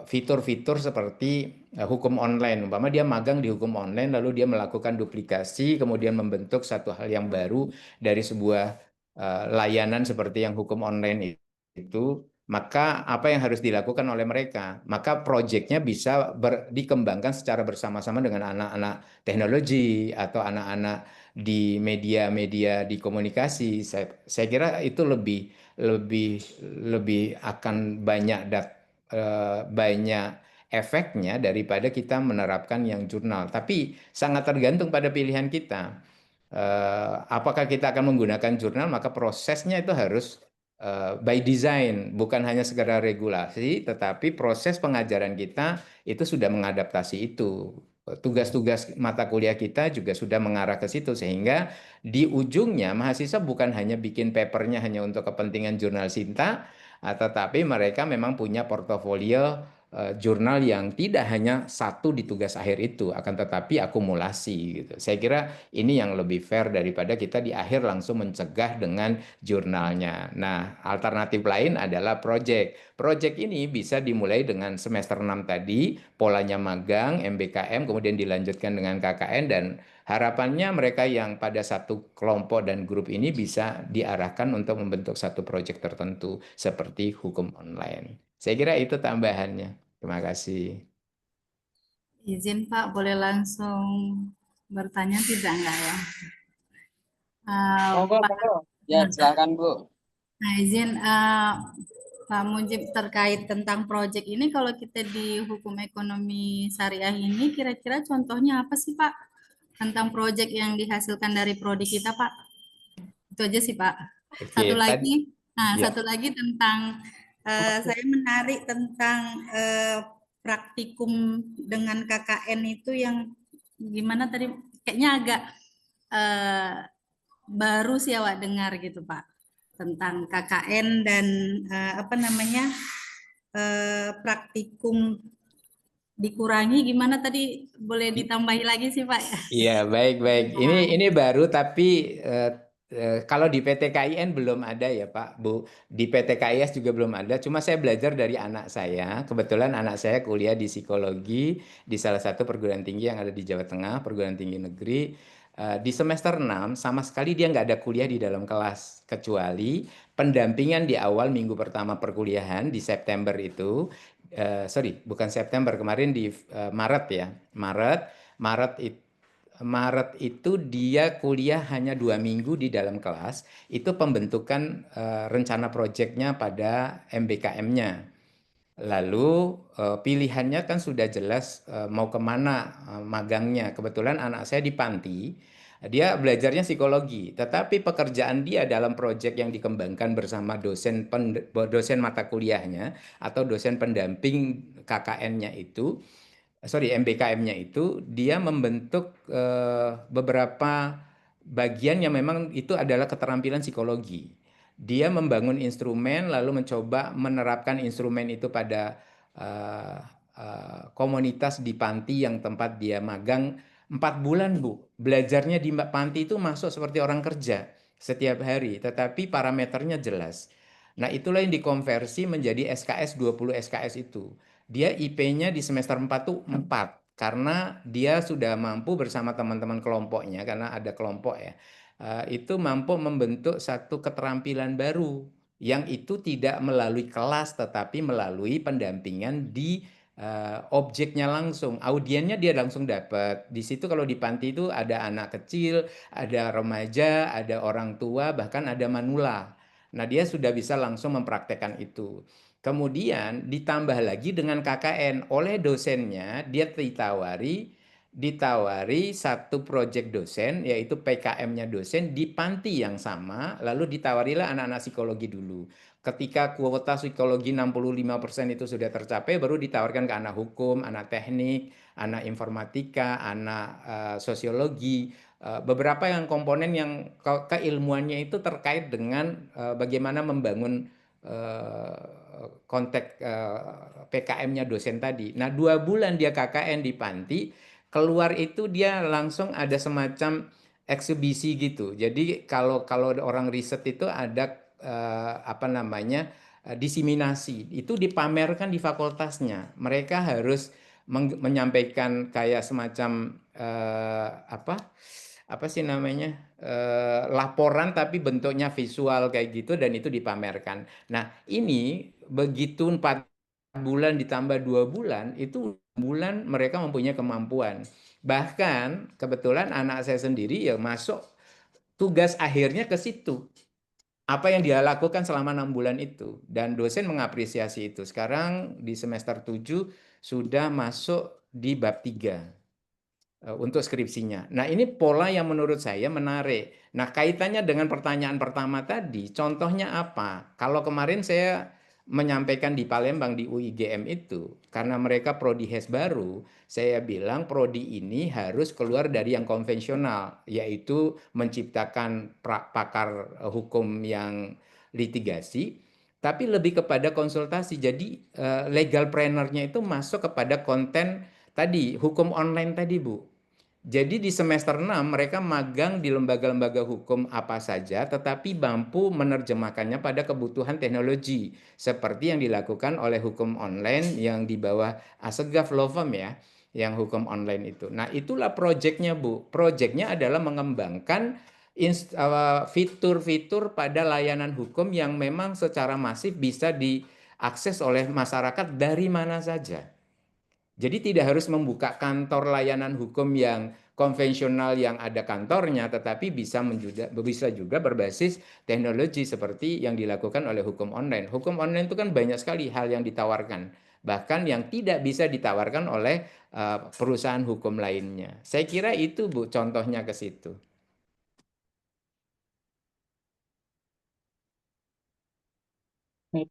fitur-fitur seperti hukum online. Umpama dia magang di hukum online, lalu dia melakukan duplikasi, kemudian membentuk satu hal yang baru dari sebuah layanan seperti yang hukum online itu, maka apa yang harus dilakukan oleh mereka? Maka proyeknya bisa dikembangkan secara bersama-sama dengan anak-anak teknologi atau anak-anak di media-media di komunikasi. Saya kira itu lebih lebih akan banyak efeknya daripada kita menerapkan yang jurnal. Tapi sangat tergantung pada pilihan kita. Apakah kita akan menggunakan jurnal, maka prosesnya itu harus by design, bukan hanya sekedar regulasi, tetapi proses pengajaran kita itu sudah mengadaptasi itu. Tugas-tugas mata kuliah kita juga sudah mengarah ke situ, sehingga di ujungnya mahasiswa bukan hanya bikin papernya hanya untuk kepentingan jurnal Sinta, tetapi mereka memang punya portofolio jurnal yang tidak hanya satu di tugas akhir itu, akan tetapi akumulasi gitu. Saya kira ini yang lebih fair daripada kita di akhir langsung mencegah dengan jurnalnya. Nah, alternatif lain adalah project. Project ini bisa dimulai dengan semester 6 tadi, polanya magang, MBKM, kemudian dilanjutkan dengan KKN, dan harapannya mereka yang pada satu kelompok dan grup ini bisa diarahkan untuk membentuk satu project tertentu seperti hukum online. Saya kira itu tambahannya. Terima kasih. Izin Pak, boleh langsung bertanya tidak enggak ya? monggo, Pak, monggo. Ya, silakan Bu. nah izin Pak Mujib terkait tentang proyek ini, kalau kita di hukum ekonomi syariah ini, kira-kira contohnya apa sih Pak? Tentang proyek yang dihasilkan dari prodi kita Pak? Itu aja sih Pak. Satu Oke, tadi lagi, ya. satu lagi tentang saya menarik tentang praktikum dengan KKN itu yang gimana tadi, kayaknya agak eh, baru sih awak dengar gitu Pak, tentang KKN dan apa namanya praktikum dikurangi, gimana tadi, boleh ditambahi lagi sih Pak? Iya, baik-baik. Ini baru tapi kalau di PT KIN belum ada ya Pak, Bu. Di PT KIS juga belum ada. Cuma saya belajar dari anak saya. Kebetulan anak saya kuliah di psikologi di salah satu perguruan tinggi yang ada di Jawa Tengah, perguruan tinggi negeri. Di semester 6 sama sekali dia nggak ada kuliah di dalam kelas, kecuali pendampingan di awal minggu pertama perkuliahan di September itu. Sorry, bukan September, kemarin di Maret ya. Maret itu Maret itu dia kuliah hanya 2 minggu di dalam kelas. Itu pembentukan rencana proyeknya pada MBKM-nya. Lalu pilihannya kan sudah jelas mau kemana magangnya. Kebetulan anak saya di panti, dia belajarnya psikologi. Tetapi pekerjaan dia dalam proyek yang dikembangkan bersama dosen mata kuliahnya atau dosen pendamping KKN-nya itu, sorry MBKM-nya itu, dia membentuk beberapa bagian yang memang itu adalah keterampilan psikologi. Dia membangun instrumen lalu mencoba menerapkan instrumen itu pada komunitas di panti yang tempat dia magang 4 bulan, Bu. Belajarnya di panti itu masuk seperti orang kerja setiap hari, tetapi parameternya jelas. Nah, itulah yang dikonversi menjadi SKS 20 SKS itu. Dia IP-nya di semester 4 tuh 4 karena dia sudah mampu bersama teman-teman kelompoknya karena ada kelompok ya. Itu mampu membentuk satu keterampilan baru yang itu tidak melalui kelas tetapi melalui pendampingan di objeknya langsung, audiennya dia langsung dapat. Di situ kalau di panti itu ada anak kecil, ada remaja, ada orang tua, bahkan ada manula. Nah, dia sudah bisa langsung mempraktekkan itu. Kemudian ditambah lagi dengan KKN oleh dosennya, dia ditawari satu proyek dosen, yaitu PKM-nya dosen di panti yang sama, lalu ditawarilah anak-anak psikologi dulu. Ketika kuota psikologi 65% itu sudah tercapai, baru ditawarkan ke anak hukum, anak teknik, anak informatika, anak sosiologi, beberapa yang komponen yang keilmuannya itu terkait dengan bagaimana membangun konteks PKM-nya dosen tadi. Nah, 2 bulan dia KKN di panti, keluar itu dia langsung ada semacam eksibisi gitu. Jadi kalau orang riset itu ada apa namanya diseminasi, itu dipamerkan di fakultasnya. Mereka harus menyampaikan kayak semacam apa sih namanya laporan tapi bentuknya visual kayak gitu dan itu dipamerkan. Nah, ini begitu 4 bulan ditambah 2 bulan itu bulan mereka mempunyai kemampuan. Bahkan kebetulan anak saya sendiri ya masuk tugas akhirnya ke situ. Apa yang dia lakukan selama 6 bulan itu dan dosen mengapresiasi itu. Sekarang di semester 7 sudah masuk di bab 3 untuk skripsinya. Nah, ini pola yang menurut saya menarik. Nah, kaitannya dengan pertanyaan pertama tadi, contohnya apa? Kalau kemarin saya menyampaikan di Palembang di UIGM itu, karena mereka prodi HES baru, saya bilang prodi ini harus keluar dari yang konvensional, yaitu menciptakan pakar hukum yang litigasi, tapi lebih kepada konsultasi. Jadi legal planner-nya itu masuk kepada konten tadi, hukum online tadi, Bu. Jadi di semester 6 mereka magang di lembaga-lembaga hukum apa saja tetapi mampu menerjemahkannya pada kebutuhan teknologi seperti yang dilakukan oleh hukum online yang di bawah Assegaf Law Firm ya, yang hukum online itu. Nah, itulah proyeknya, Bu. Proyeknya adalah mengembangkan fitur-fitur pada layanan hukum yang memang secara masif bisa diakses oleh masyarakat dari mana saja. Jadi tidak harus membuka kantor layanan hukum yang konvensional yang ada kantornya, tetapi bisa juga berbasis teknologi seperti yang dilakukan oleh hukum online. Hukum online itu kan banyak sekali hal yang ditawarkan, bahkan yang tidak bisa ditawarkan oleh perusahaan hukum lainnya. Saya kira itu, Bu, contohnya ke situ. Nih,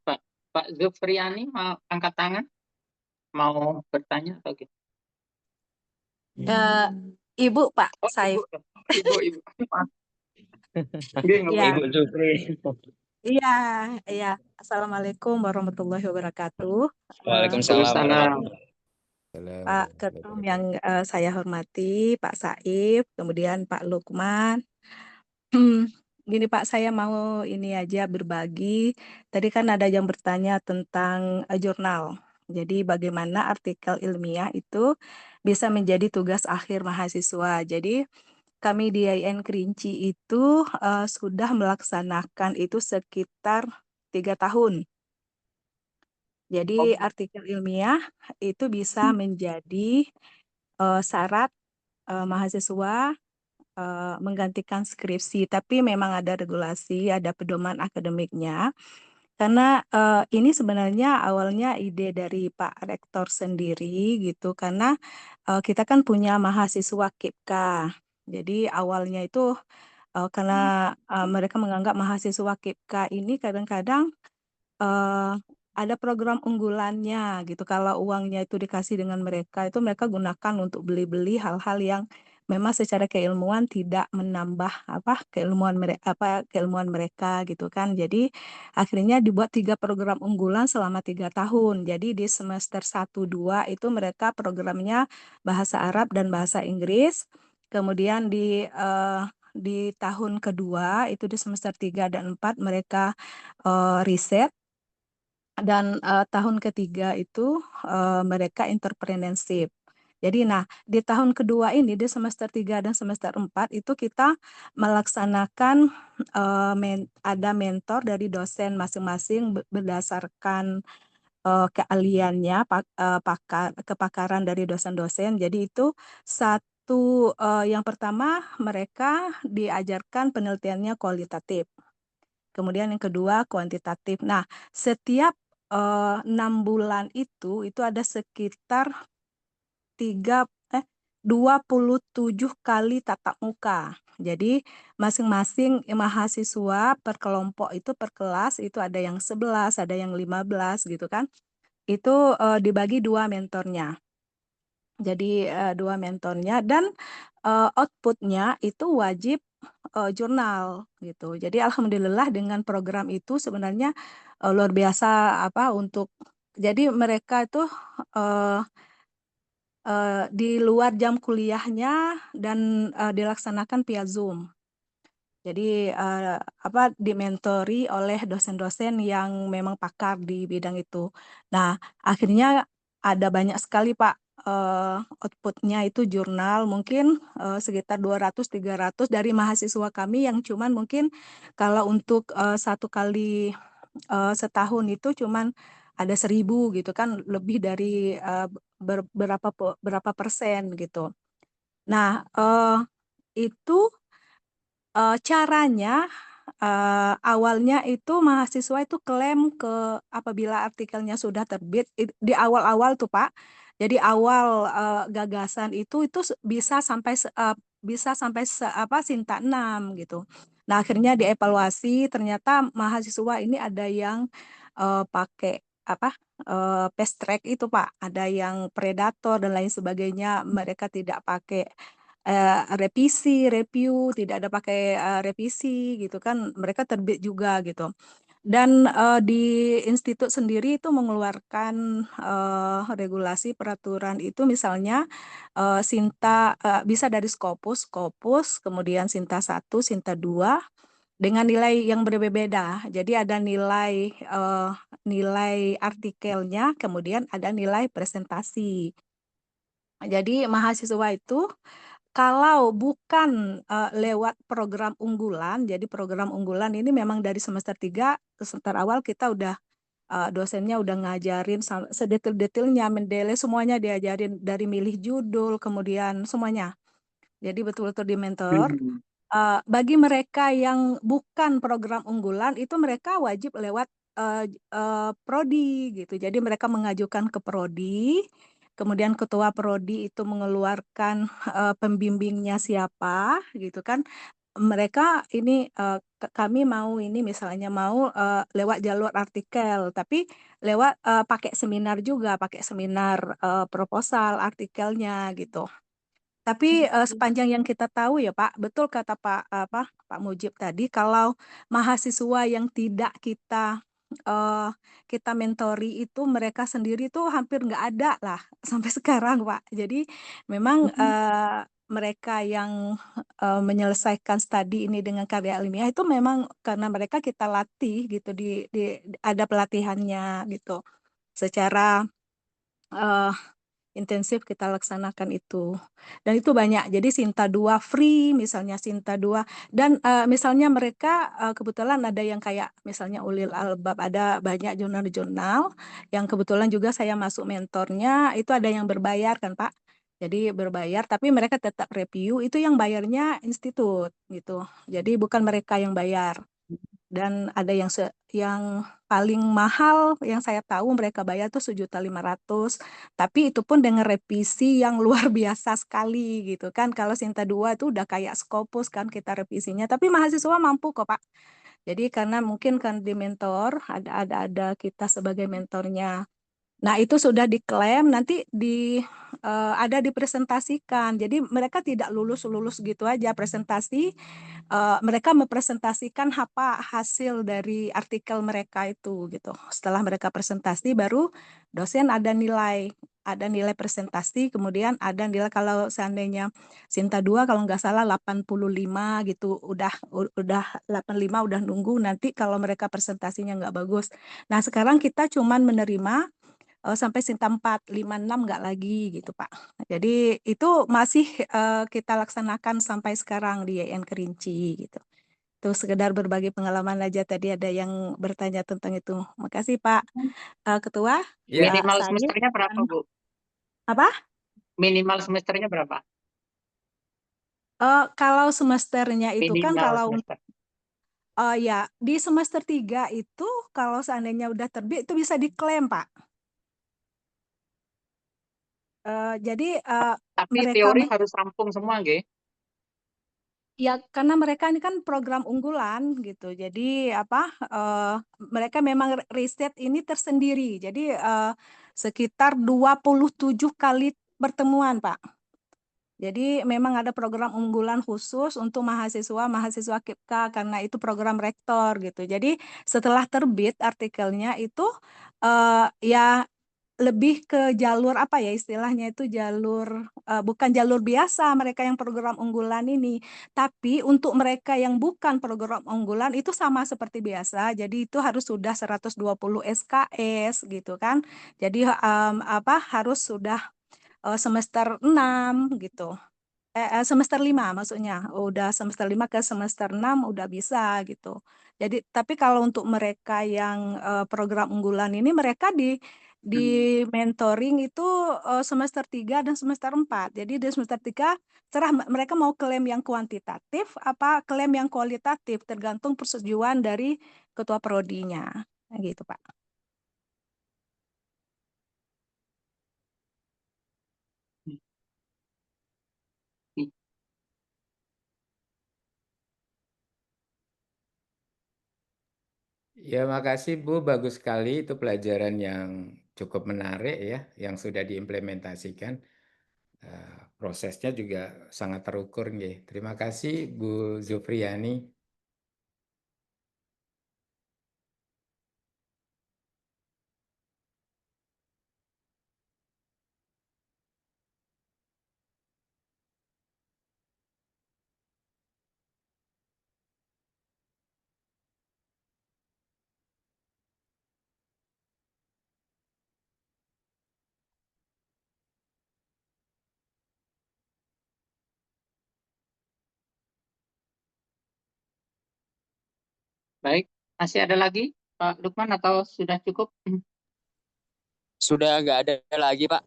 Pak Zulfriani mau angkat tangan, mau bertanya atau gitu? Ibu Pak Oh, Saif. ibu. Maaf. Bingung. Ya, Ibu Supri. iya. Assalamualaikum warahmatullahi wabarakatuh. Waalaikumsalam warahmatullahi Pak Ketum yang saya hormati, Pak Saif, kemudian Pak Lukman. Gini Pak, saya mau ini aja berbagi. Tadi kan ada yang bertanya tentang jurnal. Jadi bagaimana artikel ilmiah itu bisa menjadi tugas akhir mahasiswa. Jadi kami di IAIN Kerinci itu sudah melaksanakan itu sekitar 3 tahun. Jadi artikel ilmiah itu bisa menjadi syarat mahasiswa menggantikan skripsi, tapi memang ada regulasi, ada pedoman akademiknya. Karena ini sebenarnya awalnya ide dari Pak Rektor sendiri gitu, karena kita kan punya mahasiswa KIPKA. Jadi awalnya itu karena mereka menganggap mahasiswa KIPKA ini kadang-kadang ada program unggulannya gitu. Kalau uangnya itu dikasih dengan mereka, itu mereka gunakan untuk beli-beli hal-hal yang memang secara keilmuan tidak menambah keilmuan mereka gitu kan. Jadi akhirnya dibuat 3 program unggulan selama 3 tahun. Jadi di semester 1-2 itu mereka programnya bahasa Arab dan bahasa Inggris. Kemudian di tahun kedua itu di semester 3 dan 4 mereka riset, dan tahun ketiga itu mereka entrepreneurship. Jadi di tahun kedua ini di semester 3 dan semester 4 itu kita melaksanakan ada mentor dari dosen masing-masing berdasarkan keahliannya, kepakaran dari dosen-dosen. Jadi itu yang pertama mereka diajarkan penelitiannya kualitatif. Kemudian yang kedua kuantitatif. Nah, setiap 6 bulan itu ada sekitar 27 kali tatap muka. Jadi masing-masing mahasiswa per kelompok itu per kelas itu ada yang 11, ada yang 15 gitu kan. Itu dibagi 2 mentornya. Jadi 2 mentornya dan outputnya itu wajib jurnal gitu. Jadi alhamdulillah dengan program itu sebenarnya luar biasa jadi mereka itu di luar jam kuliahnya dan dilaksanakan via Zoom. Jadi dimentori oleh dosen-dosen yang memang pakar di bidang itu. Nah, akhirnya ada banyak sekali Pak outputnya itu jurnal mungkin sekitar 200-300 dari mahasiswa kami yang cuman mungkin kalau untuk 1 kali setahun itu cuman ada 1.000 gitu kan, lebih dari berapa persen gitu. Nah, itu caranya awalnya itu mahasiswa itu klaim apabila artikelnya sudah terbit di awal-awal tuh Pak. Jadi awal gagasan itu bisa sampai Sinta 6 gitu. Nah, akhirnya dievaluasi ternyata mahasiswa ini ada yang pakai fast track itu Pak, ada yang predator dan lain sebagainya, mereka tidak pakai review, tidak ada pakai revisi gitu kan, mereka terbit juga gitu. Dan di institut sendiri itu mengeluarkan regulasi peraturan itu misalnya Sinta bisa dari Scopus, kemudian Sinta 1, Sinta 2 dengan nilai yang berbeda. Jadi ada nilai artikelnya, kemudian ada nilai presentasi. Jadi mahasiswa itu kalau bukan lewat program unggulan, jadi program unggulan ini memang dari semester 3, semester awal kita udah dosennya udah ngajarin sedetil-detilnya, mendele semuanya diajarin dari milih judul, kemudian semuanya. Jadi betul-betul di mentor. Bagi mereka yang bukan program unggulan, itu mereka wajib lewat prodi gitu. Jadi mereka mengajukan ke prodi. Kemudian ketua prodi itu mengeluarkan pembimbingnya siapa gitu kan. Mereka ini kami mau ini misalnya mau lewat jalur artikel, tapi lewat pakai seminar juga, pakai seminar proposal artikelnya gitu. Tapi sepanjang yang kita tahu ya Pak, betul kata Pak Mujib tadi, kalau mahasiswa yang tidak kita mentori itu mereka sendiri tuh hampir nggak ada lah sampai sekarang Pak. Jadi memang mereka yang menyelesaikan studi ini dengan karya ilmiah itu memang karena mereka kita latih gitu ada pelatihannya gitu secara intensif kita laksanakan itu. Dan itu banyak. Jadi Sinta 2 free, misalnya Sinta 2. Dan misalnya mereka kebetulan ada yang kayak misalnya Ulil Albab, ada banyak jurnal-jurnal yang kebetulan juga saya masuk mentornya, itu ada yang berbayar kan Pak. Jadi berbayar, tapi mereka tetap review, itu yang bayarnya institut gitu. Jadi bukan mereka yang bayar. Dan ada yang paling mahal yang saya tahu mereka bayar tuh 1.500.000, tapi itu pun dengan revisi yang luar biasa sekali gitu kan. Kalau Sinta 2 itu udah kayak Scopus kan kita revisinya, tapi mahasiswa mampu kok Pak. Jadi karena mungkin kan di mentor ada kita sebagai mentornya. Nah, itu sudah diklaim nanti ada dipresentasikan. Jadi mereka tidak lulus gitu aja presentasi. Mereka mempresentasikan apa hasil dari artikel mereka itu gitu. Setelah mereka presentasi baru dosen ada nilai presentasi, kemudian ada nilai kalau seandainya Sinta 2 kalau nggak salah 85 gitu, udah 85 udah nunggu nanti kalau mereka presentasinya nggak bagus. Nah sekarang kita cuman menerima sampai Sinta 4, 5, 6 nggak lagi gitu Pak. Jadi itu masih kita laksanakan sampai sekarang di YN Kerinci gitu. Itu sekedar berbagi pengalaman aja, tadi ada yang bertanya tentang itu. Makasih Pak Ketua. Ya, Minimal Saya semesternya berapa, Bu? apa? Minimal semesternya berapa? Kalau semesternya itu kan Minimal kalau semester. ya di semester 3 itu kalau seandainya udah terbit itu bisa diklaim Pak. Jadi Tapi mereka teori harus rampung semua, nggih? ya karena mereka ini kan program unggulan gitu. Jadi mereka memang riset ini tersendiri. Jadi sekitar 27 kali pertemuan, Pak. Jadi memang ada program unggulan khusus untuk mahasiswa KIPK karena itu program rektor gitu. Jadi setelah terbit artikelnya itu ya lebih ke jalur apa ya istilahnya itu jalur bukan jalur biasa mereka yang program unggulan ini, tapi untuk mereka yang bukan program unggulan itu sama seperti biasa. Jadi itu harus sudah 120 SKS gitu kan. Jadi harus sudah semester 6 gitu. Semester 5 maksudnya. Udah semester 5 ke semester 6 udah bisa gitu. Jadi tapi kalau untuk mereka yang program unggulan ini mereka di mentoring itu semester 3 dan semester 4. Jadi di semester 3 serah mereka mau klaim yang kuantitatif apa klaim yang kualitatif tergantung persetujuan dari ketua prodinya. Gitu, Pak. Ya, makasih Bu, bagus sekali itu pelajaran yang cukup menarik ya, yang sudah diimplementasikan. Prosesnya juga sangat terukur nggih. Terima kasih Bu Zufriani. Baik, masih ada lagi Pak Lukman atau sudah cukup? Sudah nggak ada lagi, Pak.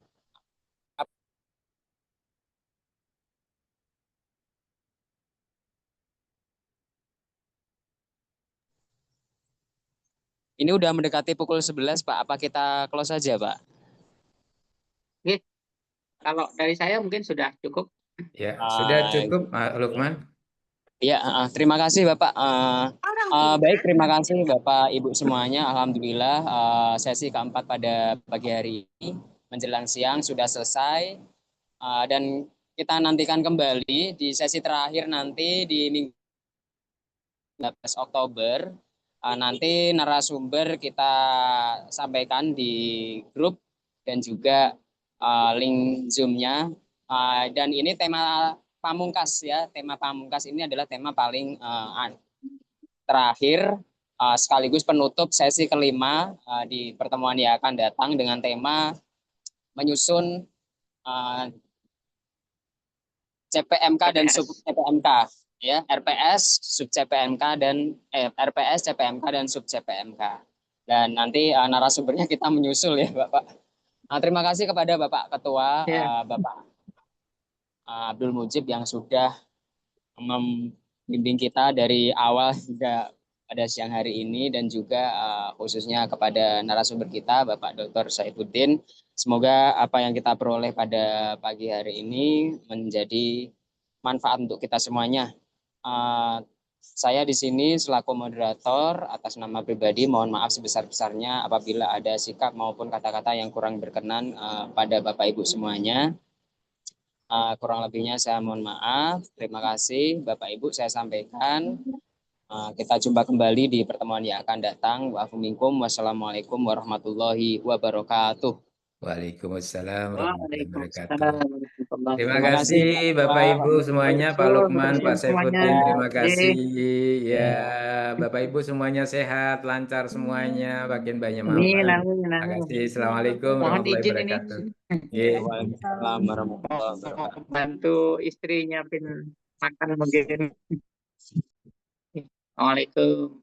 Ini udah mendekati pukul 11, Pak. Apa kita close saja, Pak? Oke, kalau dari saya mungkin sudah cukup. Ya, sudah cukup Pak Lukman. Ya, terima kasih Bapak. Baik, terima kasih Bapak Ibu semuanya. Alhamdulillah sesi keempat pada pagi hari ini menjelang siang sudah selesai. Dan kita nantikan kembali di sesi terakhir nanti di minggu 19 Oktober. Nanti narasumber kita sampaikan di grup dan juga link Zoom-nya. Dan ini tema pamungkas ya, tema pamungkas ini adalah tema paling terakhir sekaligus penutup sesi kelima di pertemuan yang akan datang dengan tema menyusun CPMK dan sub CPMK ya, RPS, sub CPMK dan RPS, CPMK dan sub CPMK. Dan nanti narasumbernya kita menyusul ya Bapak. Terima kasih kepada Bapak Ketua Bapak Abdul Mujib yang sudah membimbing kita dari awal hingga pada siang hari ini dan juga khususnya kepada narasumber kita Bapak Dr. Saifuddin. Semoga apa yang kita peroleh pada pagi hari ini menjadi manfaat untuk kita semuanya. Saya di sini selaku moderator atas nama pribadi mohon maaf sebesar-besarnya apabila ada sikap maupun kata-kata yang kurang berkenan pada Bapak Ibu semuanya. Kurang lebihnya saya mohon maaf. Terima kasih Bapak Ibu saya sampaikan. Kita jumpa kembali di pertemuan yang akan datang. Wassalamualaikum warahmatullahi wabarakatuh. Waalaikumsalam warahmatullahi wabarakatuh. Waalaikumsalam Terima Terima kasih, kasih Bapak Ibu semuanya, Pak Lukman, Pak Saifuddin, terima kasih. Ya, Bapak Ibu semuanya sehat, lancar semuanya, makin banyak Amin, manfaat. amin, Terima amin. kasih. Assalamualaikum Mohon warahmatullahi izin ini wabarakatuh. Yeah. Waalaikumsalam warahmatullahi wabarakatuh. bantu istri nyiapin makan mungkin. Assalamualaikum.